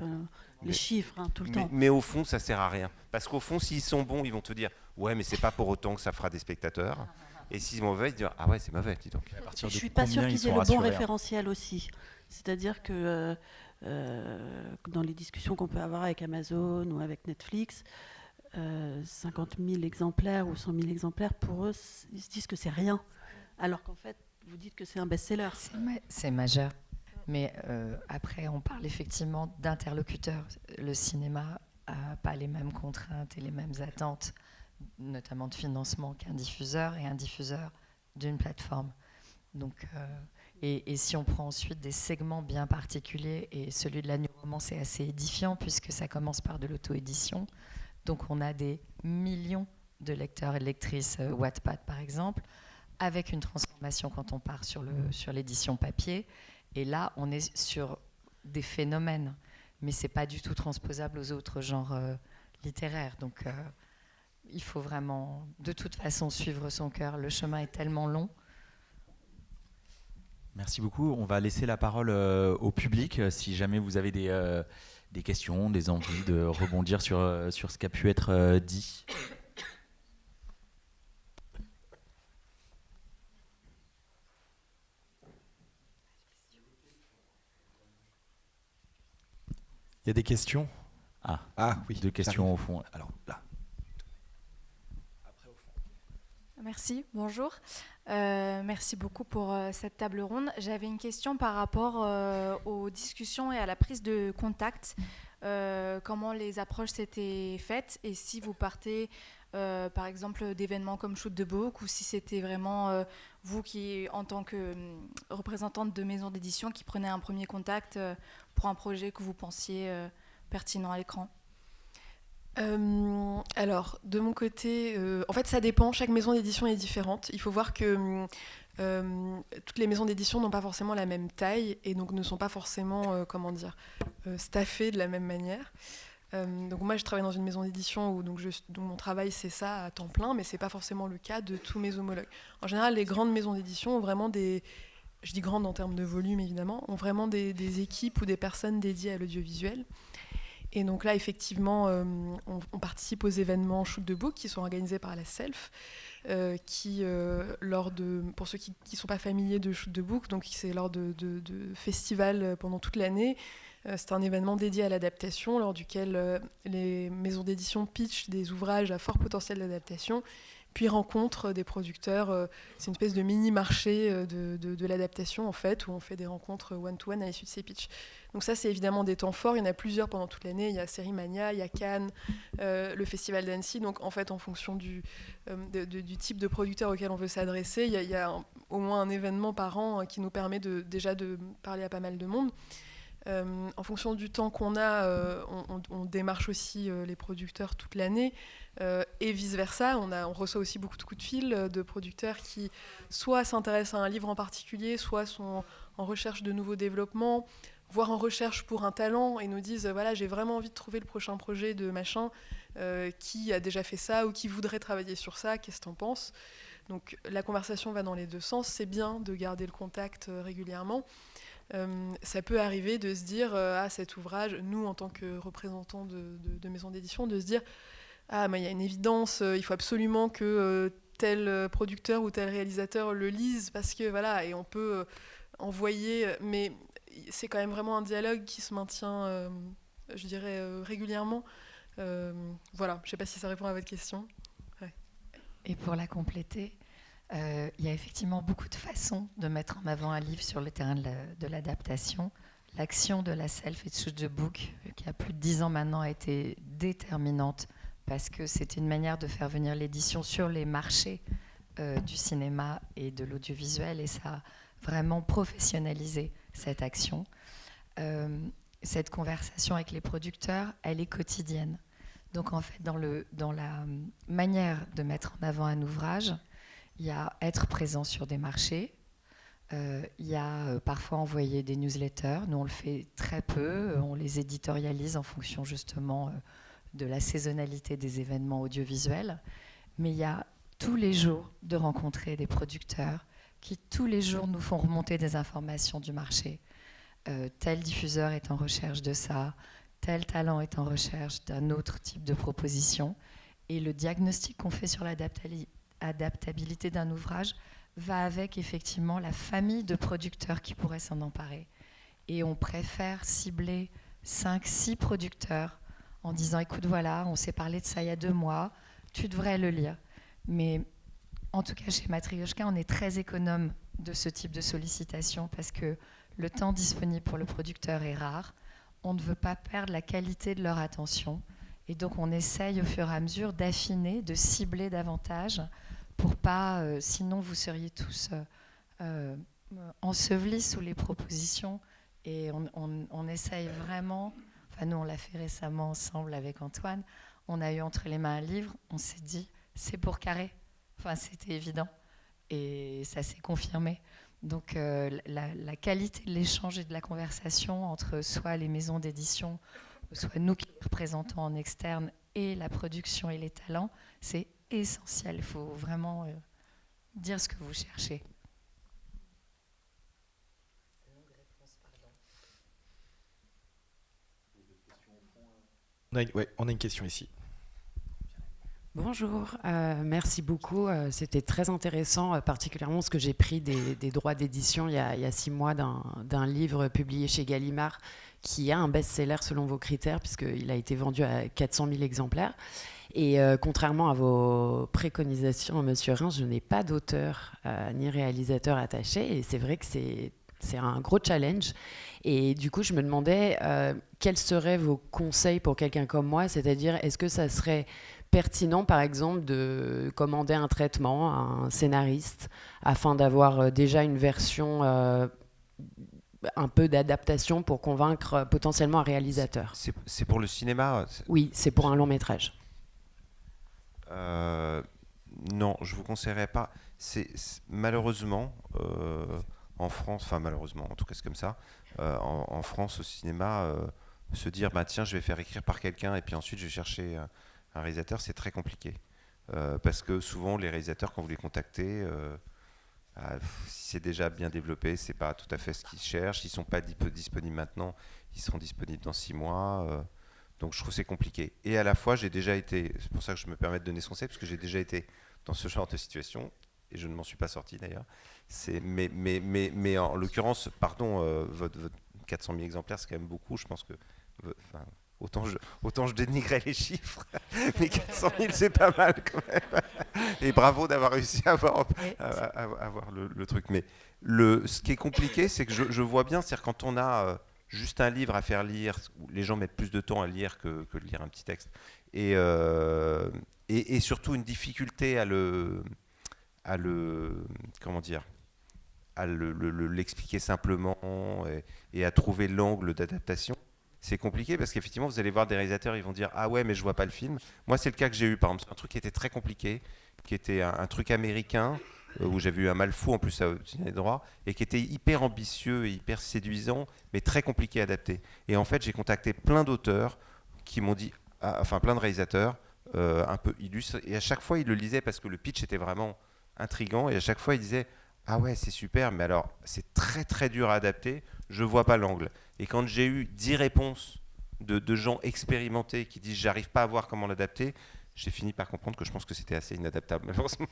les chiffres, hein, tout le temps. Mais au fond, ça ne sert à rien. Parce qu'au fond, s'ils sont bons, ils vont te dire « Ouais, mais c'est pas pour autant que ça fera des spectateurs. » Et s'ils sont mauvais, ils disent « Ah ouais, c'est mauvais, dis donc. » Je ne suis pas sûre qu'ils aient le bon référentiel aussi. C'est-à-dire que dans les discussions qu'on peut avoir avec Amazon ou avec Netflix, 50 000 exemplaires ou 100 000 exemplaires, pour eux, ils se disent que c'est rien. Alors qu'en fait, vous dites que c'est un best-seller. C'est majeur. Mais après, on parle effectivement d'interlocuteurs. Le cinéma n'a pas les mêmes contraintes et les mêmes attentes, notamment de financement qu'un diffuseur et un diffuseur d'une plateforme. Donc, et si on prend ensuite des segments bien particuliers, et celui de la New Romance est assez édifiant puisque ça commence par de l'auto-édition. Donc on a des millions de lecteurs et de lectrices Wattpad par exemple, avec une transformation quand on part sur l'édition papier. Et là, on est sur des phénomènes, mais ce n'est pas du tout transposable aux autres genres littéraires. Donc il faut vraiment, de toute façon, suivre son cœur. Le chemin est tellement long. Merci beaucoup. On va laisser la parole au public. Si jamais vous avez des questions, des envies de rebondir sur ce qui a pu être dit. Il y a des questions? Oui, deux questions au fond. Alors là. Merci, bonjour. Merci beaucoup pour cette table ronde. J'avais une question par rapport aux discussions et à la prise de contact. Comment les approches s'étaient faites et si vous partez par exemple d'événements comme Shoot the Book ou si c'était vraiment vous qui, en tant que représentante de maison d'édition, qui prenez un premier contact pour un projet que vous pensiez pertinent à l'écran. Alors, de mon côté, en fait, ça dépend. Chaque maison d'édition est différente. Il faut voir que toutes les maisons d'édition n'ont pas forcément la même taille et donc ne sont pas forcément, staffées de la même manière. Donc moi, je travaille dans une maison d'édition où donc mon travail, c'est ça à temps plein, mais c'est pas forcément le cas de tous mes homologues. En général, les grandes maisons d'édition ont vraiment je dis grandes en termes de volume évidemment, ont vraiment des équipes ou des personnes dédiées à l'audiovisuel. Et donc là, effectivement, on participe aux événements Shoot the Book qui sont organisés par la Self, qui, pour ceux qui ne sont pas familiers de Shoot the Book, donc c'est lors de festivals pendant toute l'année. C'est un événement dédié à l'adaptation, lors duquel les maisons d'édition pitchent des ouvrages à fort potentiel d'adaptation, puis rencontrent des producteurs. C'est une espèce de mini-marché de l'adaptation, en fait, où on fait des rencontres one-to-one à l'issue de ces pitchs. Donc ça, c'est évidemment des temps forts. Il y en a plusieurs pendant toute l'année. Il y a Sérimania, il y a Cannes, le Festival d'Annecy. Donc en fait, en fonction du type de producteur auquel on veut s'adresser, il y a au moins un événement par an qui nous permet déjà de parler à pas mal de monde. En fonction du temps qu'on a, on démarche aussi les producteurs toute l'année. Et vice-versa, on reçoit aussi beaucoup de coups de fil de producteurs qui soit s'intéressent à un livre en particulier, soit sont en recherche de nouveaux développements, voire en recherche pour un talent, et nous disent voilà, j'ai vraiment envie de trouver le prochain projet de machin qui a déjà fait ça ou qui voudrait travailler sur ça, qu'est-ce que t'en penses? Donc la conversation va dans les deux sens, c'est bien de garder le contact régulièrement. Ça peut arriver de se dire cet ouvrage, nous en tant que représentants de maisons d'édition, de se dire mais il y a une évidence, il faut absolument que tel producteur ou tel réalisateur le lise, parce que voilà, et on peut envoyer, mais c'est quand même vraiment un dialogue qui se maintient, je dirais, régulièrement. Voilà, je ne sais pas si ça répond à votre question. Ouais. Et pour la compléter, il y a effectivement beaucoup de façons de mettre en avant un livre sur le terrain de l'adaptation. L'action de la Self et Choose the Book, qui a plus de 10 ans maintenant, a été déterminante parce que c'était une manière de faire venir l'édition sur les marchés du cinéma et de l'audiovisuel, et ça a vraiment professionnalisé cette action. Cette conversation avec les producteurs, elle est quotidienne. Donc en fait, dans la manière de mettre en avant un ouvrage, il y a être présent sur des marchés, il y a parfois envoyer des newsletters. Nous, on le fait très peu, on les éditorialise en fonction justement de la saisonnalité des événements audiovisuels. Mais il y a tous les jours de rencontrer des producteurs qui tous les jours nous font remonter des informations du marché. Tel diffuseur est en recherche de ça, tel talent est en recherche d'un autre type de proposition. Et le diagnostic qu'on fait sur l'adaptabilité d'un ouvrage va avec effectivement la famille de producteurs qui pourraient s'en emparer. Et on préfère cibler 5-6 producteurs en disant écoute, voilà, on s'est parlé de ça il y a 2 mois, tu devrais le lire. Mais en tout cas, chez Matryoshka, on est très économe de ce type de sollicitation parce que le temps disponible pour le producteur est rare. On ne veut pas perdre la qualité de leur attention. Et donc, on essaye au fur et à mesure d'affiner, de cibler davantage pour pas, sinon vous seriez tous ensevelis sous les propositions. Et on essaye vraiment, enfin nous on l'a fait récemment ensemble avec Antoine, on a eu entre les mains un livre, on s'est dit c'est pour Carré, enfin c'était évident et ça s'est confirmé. Donc la qualité de l'échange et de la conversation entre soit les maisons d'édition, soit nous qui les représentons en externe et la production et les talents, c'est essentiel. Il faut vraiment dire ce que vous cherchez. On a une question ici. Bonjour, merci beaucoup. C'était très intéressant, particulièrement ce que j'ai pris des droits d'édition il y a 6 mois d'un livre publié chez Gallimard qui a un best-seller selon vos critères, puisqu'il a été vendu à 400 000 exemplaires. Et contrairement à vos préconisations, Monsieur Rhin, je n'ai pas d'auteur ni réalisateur attaché. Et c'est vrai que c'est un gros challenge. Et du coup, je me demandais quels seraient vos conseils pour quelqu'un comme moi, c'est-à-dire est-ce que ça serait pertinent, par exemple, de commander un traitement à un scénariste afin d'avoir déjà une version un peu d'adaptation pour convaincre potentiellement un réalisateur. C'est pour le cinéma? Oui, c'est pour un long métrage. Non, je vous conseillerais pas. Malheureusement, en France, enfin malheureusement, en tout cas c'est comme ça, en France au cinéma, se dire bah tiens je vais faire écrire par quelqu'un et puis ensuite je vais chercher un réalisateur, c'est très compliqué. Parce que souvent les réalisateurs quand vous les contactez, si c'est déjà bien développé, c'est pas tout à fait ce qu'ils cherchent. Ils sont pas disponibles maintenant, ils seront disponibles dans 6 mois. Donc je trouve que c'est compliqué. Et à la fois j'ai déjà été, c'est pour ça que je me permets de donner ce conseil, parce que j'ai déjà été dans ce genre de situation. Et je ne m'en suis pas sorti d'ailleurs. Mais en l'occurrence, pardon, votre 400 000 exemplaires, c'est quand même beaucoup. Je pense que, autant je dénigrais les chiffres, mais 400 000, c'est pas mal quand même. Et bravo d'avoir réussi à avoir le truc. Mais ce qui est compliqué, c'est que je vois bien, c'est-à-dire quand on a juste un livre à faire lire, les gens mettent plus de temps à lire que de lire un petit texte. Et surtout une difficulté à à l'expliquer simplement et à trouver l'angle d'adaptation. C'est compliqué parce qu'effectivement, vous allez voir des réalisateurs, ils vont dire ah ouais, mais je vois pas le film. Moi, c'est le cas que j'ai eu, par exemple, un truc qui était très compliqué, qui était un truc américain où j'avais eu un mal fou en plus à obtenir les droits et qui était hyper ambitieux et hyper séduisant, mais très compliqué à adapter. Et en fait, j'ai contacté plein d'auteurs qui m'ont dit, enfin plein de réalisateurs un peu illustres, et à chaque fois, ils le lisaient parce que le pitch était vraiment intriguant, et à chaque fois, ils disaient ah ouais, c'est super, mais alors c'est très très dur à adapter, je vois pas l'angle. Et quand j'ai eu 10 réponses de gens expérimentés qui disent j'arrive pas à voir comment l'adapter, j'ai fini par comprendre que je pense que c'était assez inadaptable, malheureusement.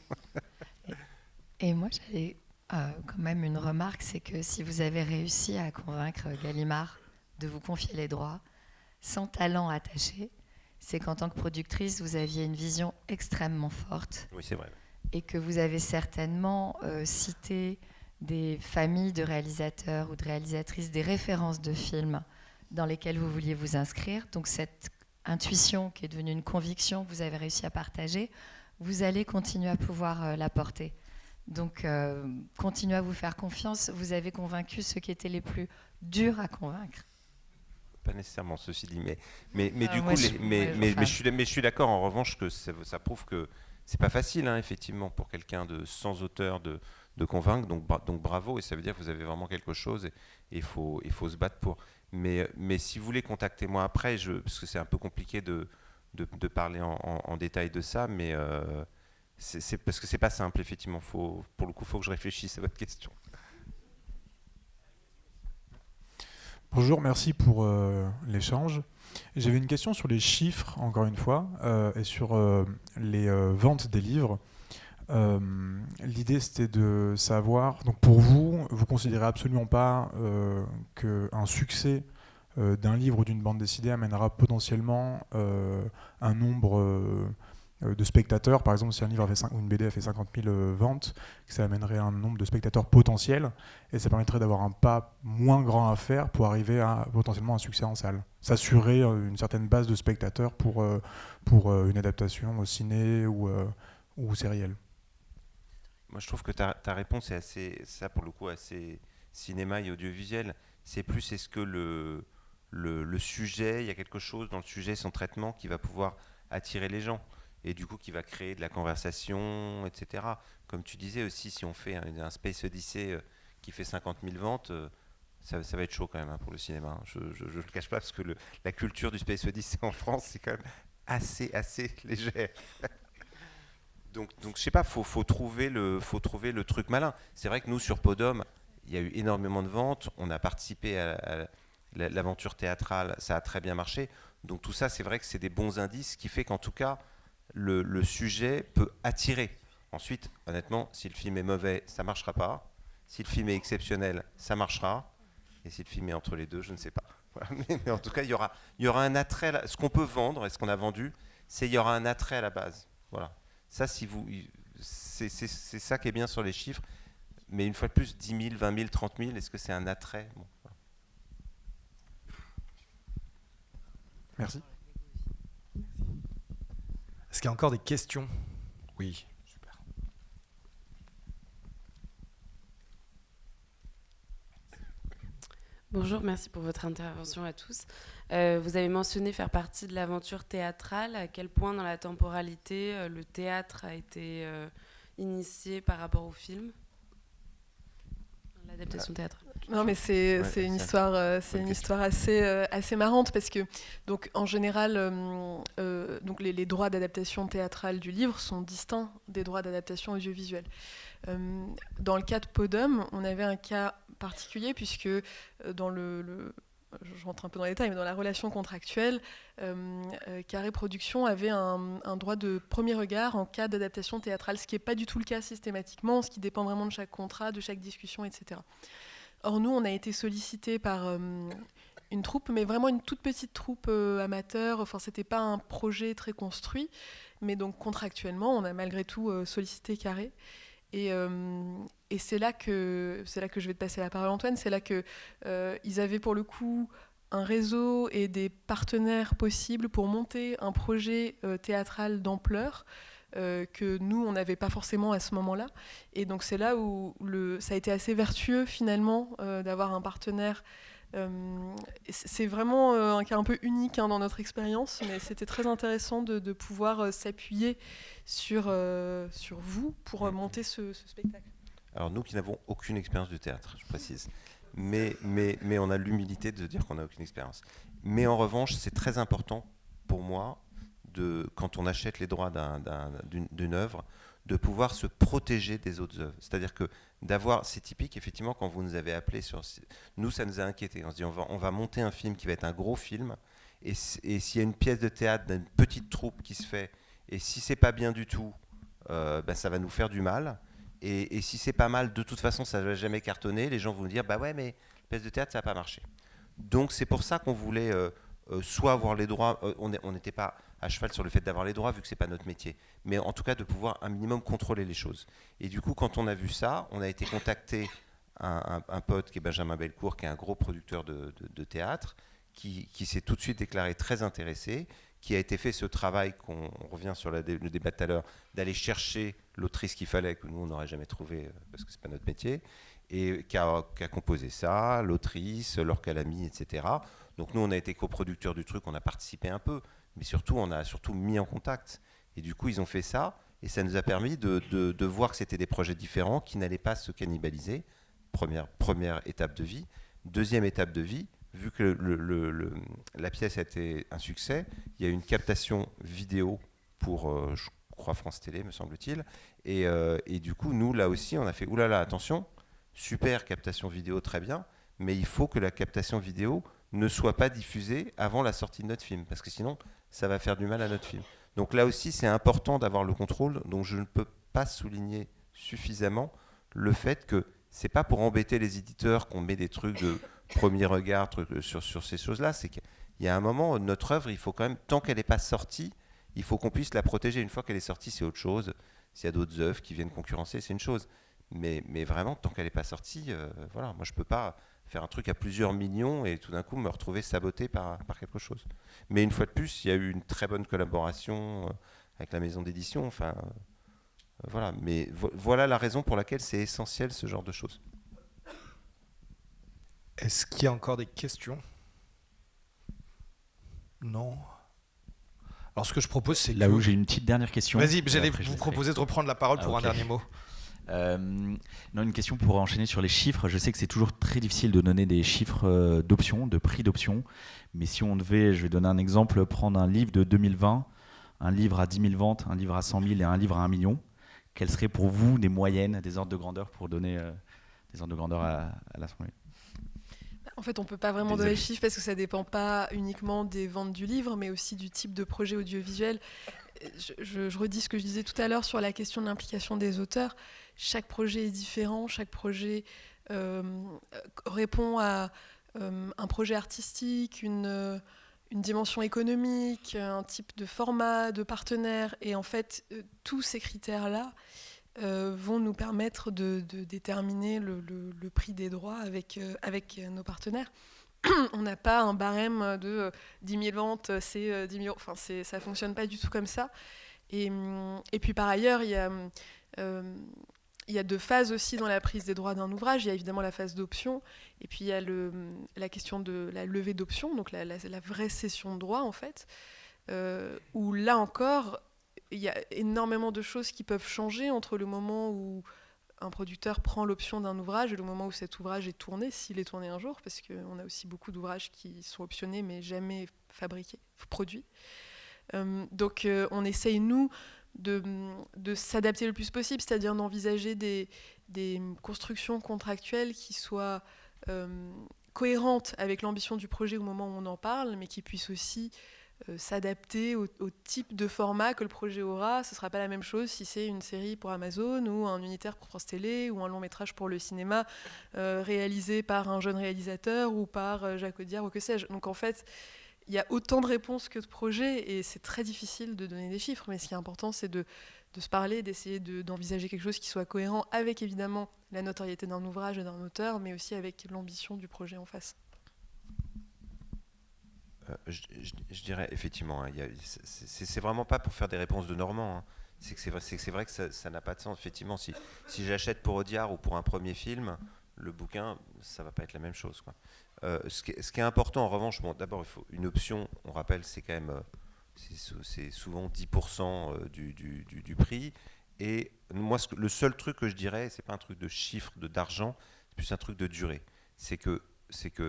Et moi, j'avais quand même une remarque, c'est que si vous avez réussi à convaincre Gallimard de vous confier les droits, sans talent attaché, c'est qu'en tant que productrice, vous aviez une vision extrêmement forte. Oui, c'est vrai. Et que vous avez certainement cité des familles de réalisateurs ou de réalisatrices, des références de films dans lesquels vous vouliez vous inscrire. Donc cette intuition qui est devenue une conviction que vous avez réussi à partager, vous allez continuer à pouvoir la porter. Donc continuez à vous faire confiance. Vous avez convaincu ceux qui étaient les plus durs à convaincre. Pas nécessairement, ceci dit, mais du coup, je suis d'accord en revanche que ça prouve que c'est pas facile, hein, effectivement, pour quelqu'un sans auteur de convaincre, donc bravo, et ça veut dire que vous avez vraiment quelque chose, et il faut se battre pour. Mais si vous voulez, contactez-moi après, parce que c'est un peu compliqué de parler en détail de ça, mais c'est parce que c'est pas simple, effectivement. Pour le coup, il faut que je réfléchisse à votre question. Bonjour, merci pour l'échange. J'avais une question sur les chiffres, encore une fois, et sur les ventes des livres. L'idée, c'était de savoir, donc pour vous, vous considérez absolument pas qu'un succès d'un livre ou d'une bande dessinée amènera potentiellement un nombre de spectateurs. Par exemple, si un livre ou une BD a fait 50 000 ventes, que ça amènerait un nombre de spectateurs potentiels, et ça permettrait d'avoir un pas moins grand à faire pour arriver à potentiellement un succès en salle. S'assurer une certaine base de spectateurs pour une adaptation au ciné ou sérielle. Moi, je trouve que ta réponse est assez, ça pour le coup, assez cinéma et audiovisuel. C'est plus, est-ce que le sujet, il y a quelque chose dans le sujet, son traitement, qui va pouvoir attirer les gens, et du coup qui va créer de la conversation, etc. Comme tu disais aussi, si on fait un Space Odyssey qui fait 50 000 ventes, ça va être chaud quand même, hein, pour le cinéma. Hein. Je ne le cache pas, parce que la culture du Space Odyssey en France, c'est quand même assez léger. Donc je sais pas, faut trouver le truc malin. C'est vrai que nous, sur Podom, il y a eu énormément de ventes, on a participé à l'aventure théâtrale, ça a très bien marché. Donc tout ça, c'est vrai que c'est des bons indices, qui fait qu'en tout cas, le sujet peut attirer. Ensuite, honnêtement, si le film est mauvais, ça ne marchera pas. Si le film est exceptionnel, ça marchera. Et si le film est entre les deux, je ne sais pas. Voilà. Mais en tout cas, il y aura un attrait. Ce qu'on peut vendre, et ce qu'on a vendu, c'est il y aura un attrait à la base. Voilà. Ça, c'est ça qui est bien sur les chiffres. Mais une fois de plus, 10 000, 20 000, 30 000, est-ce que c'est un attrait? Bon, voilà. Merci. Est-ce qu'il y a encore des questions? Oui, super. Bonjour, merci pour votre intervention à tous. Vous avez mentionné faire partie de l'aventure théâtrale. À quel point dans la temporalité le théâtre a été initié par rapport au film, l'adaptation théâtrale? Non, mais c'est une histoire assez marrante, parce que donc en général donc les droits d'adaptation théâtrale du livre sont distincts des droits d'adaptation audiovisuelle. Dans le cas de Podom, on avait un cas particulier, puisque dans je rentre un peu dans les détails, mais dans la relation contractuelle, Carré Productions avait un droit de premier regard en cas d'adaptation théâtrale, ce qui n'est pas du tout le cas systématiquement, ce qui dépend vraiment de chaque contrat, de chaque discussion, etc. Or, nous, on a été sollicités par une troupe, mais vraiment une toute petite troupe amateur. Enfin, c'était pas un projet très construit, mais donc contractuellement, on a malgré tout sollicité Carré. Et c'est là que je vais te passer la parole, Antoine. C'est là que ils avaient pour le coup un réseau et des partenaires possibles pour monter un projet théâtral d'ampleur, que nous, on n'avait pas forcément à ce moment-là. Et donc c'est là où ça a été assez vertueux finalement d'avoir un partenaire. C'est vraiment un cas un peu unique dans notre expérience, mais c'était très intéressant de pouvoir s'appuyer sur vous pour monter ce spectacle. Alors nous qui n'avons aucune expérience du théâtre, je précise, mais on a l'humilité de dire qu'on n'a aucune expérience. Mais en revanche, c'est très important pour moi, quand on achète les droits d'une œuvre, de pouvoir se protéger des autres œuvres. C'est-à-dire que c'est typique, effectivement, quand vous nous avez appelé nous, ça nous a inquiétés. On se dit, on va monter un film qui va être un gros film, et s'il y a une pièce de théâtre d'une petite troupe qui se fait, et si c'est pas bien du tout, ça va nous faire du mal. Et si c'est pas mal, de toute façon, ça ne va jamais cartonner. Les gens vont nous dire, bah ouais, mais la pièce de théâtre, ça n'a pas marché. Donc c'est pour ça qu'on voulait soit avoir les droits, on n'était pas à cheval sur le fait d'avoir les droits vu que c'est pas notre métier, mais en tout cas de pouvoir un minimum contrôler les choses. Et du coup, quand on a vu ça, on a été contacté un pote qui est Benjamin Belcourt, qui est un gros producteur de théâtre, qui s'est tout de suite déclaré très intéressé, qui a été fait ce travail, on revient sur le débat tout à l'heure, d'aller chercher l'autrice qu'il fallait, que nous on n'aurait jamais trouvé parce que c'est pas notre métier, et qui a composé ça, l'autrice, Laure Calamy, etc. Donc nous on a été coproducteurs du truc, on a participé un peu, mais surtout on a mis en contact. Et du coup ils ont fait ça, et ça nous a permis de voir que c'était des projets différents qui n'allaient pas se cannibaliser. Première étape de vie. Deuxième étape de vie, vu que la pièce a été un succès, il y a eu une captation vidéo pour, je crois, France Télé, me semble-t-il. Et du coup, nous, là aussi, on a fait, oulala, attention, super captation vidéo, très bien, mais il faut que la captation vidéo ne soit pas diffusée avant la sortie de notre film, parce que sinon, ça va faire du mal à notre film. Donc là aussi, c'est important d'avoir le contrôle, donc je ne peux pas souligner suffisamment le fait que c'est pas pour embêter les éditeurs qu'on met des trucs de premier regard sur ces choses-là. C'est qu'il y a un moment, notre œuvre, il faut quand même, tant qu'elle n'est pas sortie, il faut qu'on puisse la protéger. Une fois qu'elle est sortie, c'est autre chose. S'il y a d'autres œuvres qui viennent concurrencer, c'est une chose. Mais vraiment, tant qu'elle n'est pas sortie, voilà, moi je peux pas faire un truc à plusieurs millions et tout d'un coup me retrouver saboté par quelque chose. Mais une fois de plus, il y a eu une très bonne collaboration avec la maison d'édition. Enfin, voilà. Mais voilà la raison pour laquelle c'est essentiel ce genre de choses. Est-ce qu'il y a encore des questions? Non. Alors ce que je propose, c'est là où j'ai une petite dernière question. Vas-y, j'allais vous proposer de reprendre la parole pour un dernier mot. Non, une question pour enchaîner sur les chiffres. Je sais que c'est toujours très difficile de donner des chiffres d'options, de prix d'options. Mais si on devait, je vais donner un exemple, prendre un livre de 2020, un livre à 10 000 ventes, un livre à 100 000 et un livre à 1 million, quelles seraient pour vous des moyennes, des ordres de grandeur pour donner des ordres de grandeur à l'Assemblée? En fait, on ne peut pas vraiment donner les chiffres parce que ça ne dépend pas uniquement des ventes du livre, mais aussi du type de projet audiovisuel. Je redis ce que je disais tout à l'heure sur la question de l'implication des auteurs. Chaque projet est différent, chaque projet répond à un projet artistique, une dimension économique, un type de format, de partenaire. Et en fait, tous ces critères-là vont nous permettre de déterminer le prix des droits avec nos partenaires. On n'a pas un barème de 10 000 ventes, c'est 10 000 euros. Enfin, ça ne fonctionne pas du tout comme ça. Et puis par ailleurs, il y a deux phases aussi dans la prise des droits d'un ouvrage. Il y a évidemment la phase d'option, et puis il y a la question de la levée d'option, donc la vraie cession de droits en fait, où là encore, il y a énormément de choses qui peuvent changer entre le moment où un producteur prend l'option d'un ouvrage et le moment où cet ouvrage est tourné, s'il est tourné un jour, parce qu'on a aussi beaucoup d'ouvrages qui sont optionnés mais jamais fabriqués, produits. Donc on essaye, nous, de s'adapter le plus possible, c'est-à-dire d'envisager des constructions contractuelles qui soient cohérentes avec l'ambition du projet au moment où on en parle, mais qui puissent aussi s'adapter au type de format que le projet aura. Ce ne sera pas la même chose si c'est une série pour Amazon ou un unitaire pour France Télé ou un long métrage pour le cinéma réalisé par un jeune réalisateur ou par Jacques Audiard ou que sais-je. Donc en fait, il y a autant de réponses que de projets et c'est très difficile de donner des chiffres, mais ce qui est important, c'est de se parler, d'essayer d'envisager quelque chose qui soit cohérent avec évidemment la notoriété d'un ouvrage et d'un auteur, mais aussi avec l'ambition du projet en face. Je dirais effectivement, c'est vraiment pas pour faire des réponses de Normand, hein. c'est vrai que ça n'a pas de sens. Effectivement, si j'achète pour Audiard ou pour un premier film, le bouquin, ça va pas être la même chose, quoi. Ce qui est important, en revanche, bon, d'abord, il faut une option, on rappelle, c'est quand même c'est souvent 10% du prix. Et moi, le seul truc que je dirais, c'est pas un truc de chiffre, d'argent, c'est plus un truc de durée. C'est que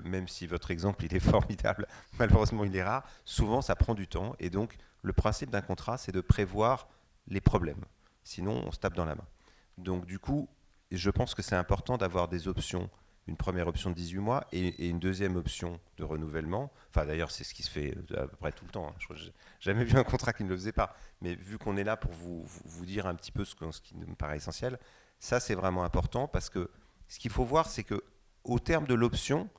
même si votre exemple il est formidable, malheureusement il est rare, souvent ça prend du temps. Et donc, le principe d'un contrat, c'est de prévoir les problèmes. Sinon, on se tape dans la main. Donc, du coup, je pense que c'est important d'avoir des options. Une première option de 18 mois et une deuxième option de renouvellement. Enfin, d'ailleurs, c'est ce qui se fait à peu près tout le temps. Je n'ai jamais vu un contrat qui ne le faisait pas. Mais vu qu'on est là pour vous dire un petit peu ce qui me paraît essentiel, ça, c'est vraiment important parce que ce qu'il faut voir, c'est qu'au terme de l'option,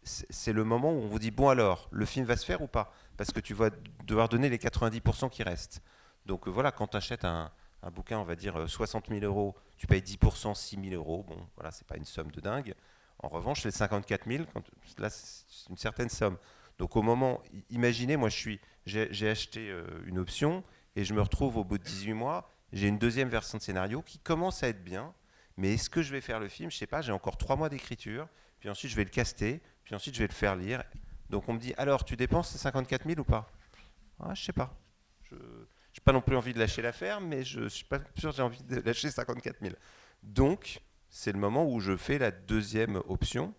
c'est le moment où on vous dit, bon alors, le film va se faire ou pas? Parce que tu vas devoir donner les 90% qui restent. Donc voilà, quand tu achètes un bouquin, on va dire 60 000 euros, tu payes 10%, 6 000 euros. Bon, voilà, c'est pas une somme de dingue. En revanche, les 54 000, là, c'est une certaine somme. Donc au moment, imaginez, moi j'ai acheté une option et je me retrouve au bout de 18 mois, j'ai une deuxième version de scénario qui commence à être bien, mais est-ce que je vais faire le film? Je sais pas, j'ai encore 3 mois d'écriture, puis ensuite je vais le caster, puis ensuite je vais le faire lire. Donc on me dit, alors tu dépenses ces 54 000 ou pas? Ah, je sais pas. Je n'ai pas non plus envie de lâcher l'affaire, mais je ne suis pas sûr que j'ai envie de lâcher 54 000. Donc, c'est le moment où je fais la deuxième option.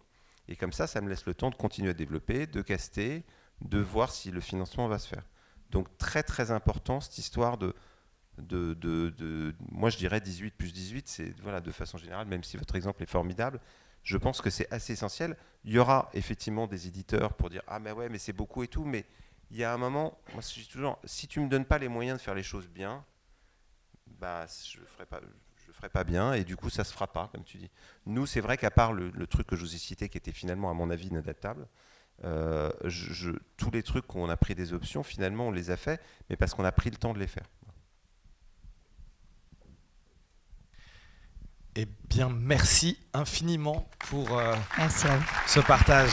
Et comme ça me laisse le temps de continuer à développer, de caster, de voir si le financement va se faire. Donc, très, très important, cette histoire de moi, je dirais 18 plus 18, c'est voilà, de façon générale, même si votre exemple est formidable, je pense que c'est assez essentiel. Il y aura effectivement des éditeurs pour dire « Ah, mais ouais, mais c'est beaucoup et tout », mais il y a un moment, moi je dis toujours, si tu ne me donnes pas les moyens de faire les choses bien, bah, je ne ferai pas bien et du coup ça ne se fera pas, comme tu dis. Nous, c'est vrai qu'à part le truc que je vous ai cité qui était finalement à mon avis inadaptable, tous les trucs qu'on a pris des options, finalement on les a fait, mais parce qu'on a pris le temps de les faire. Eh bien, merci infiniment pour Merci à vous. ce partage.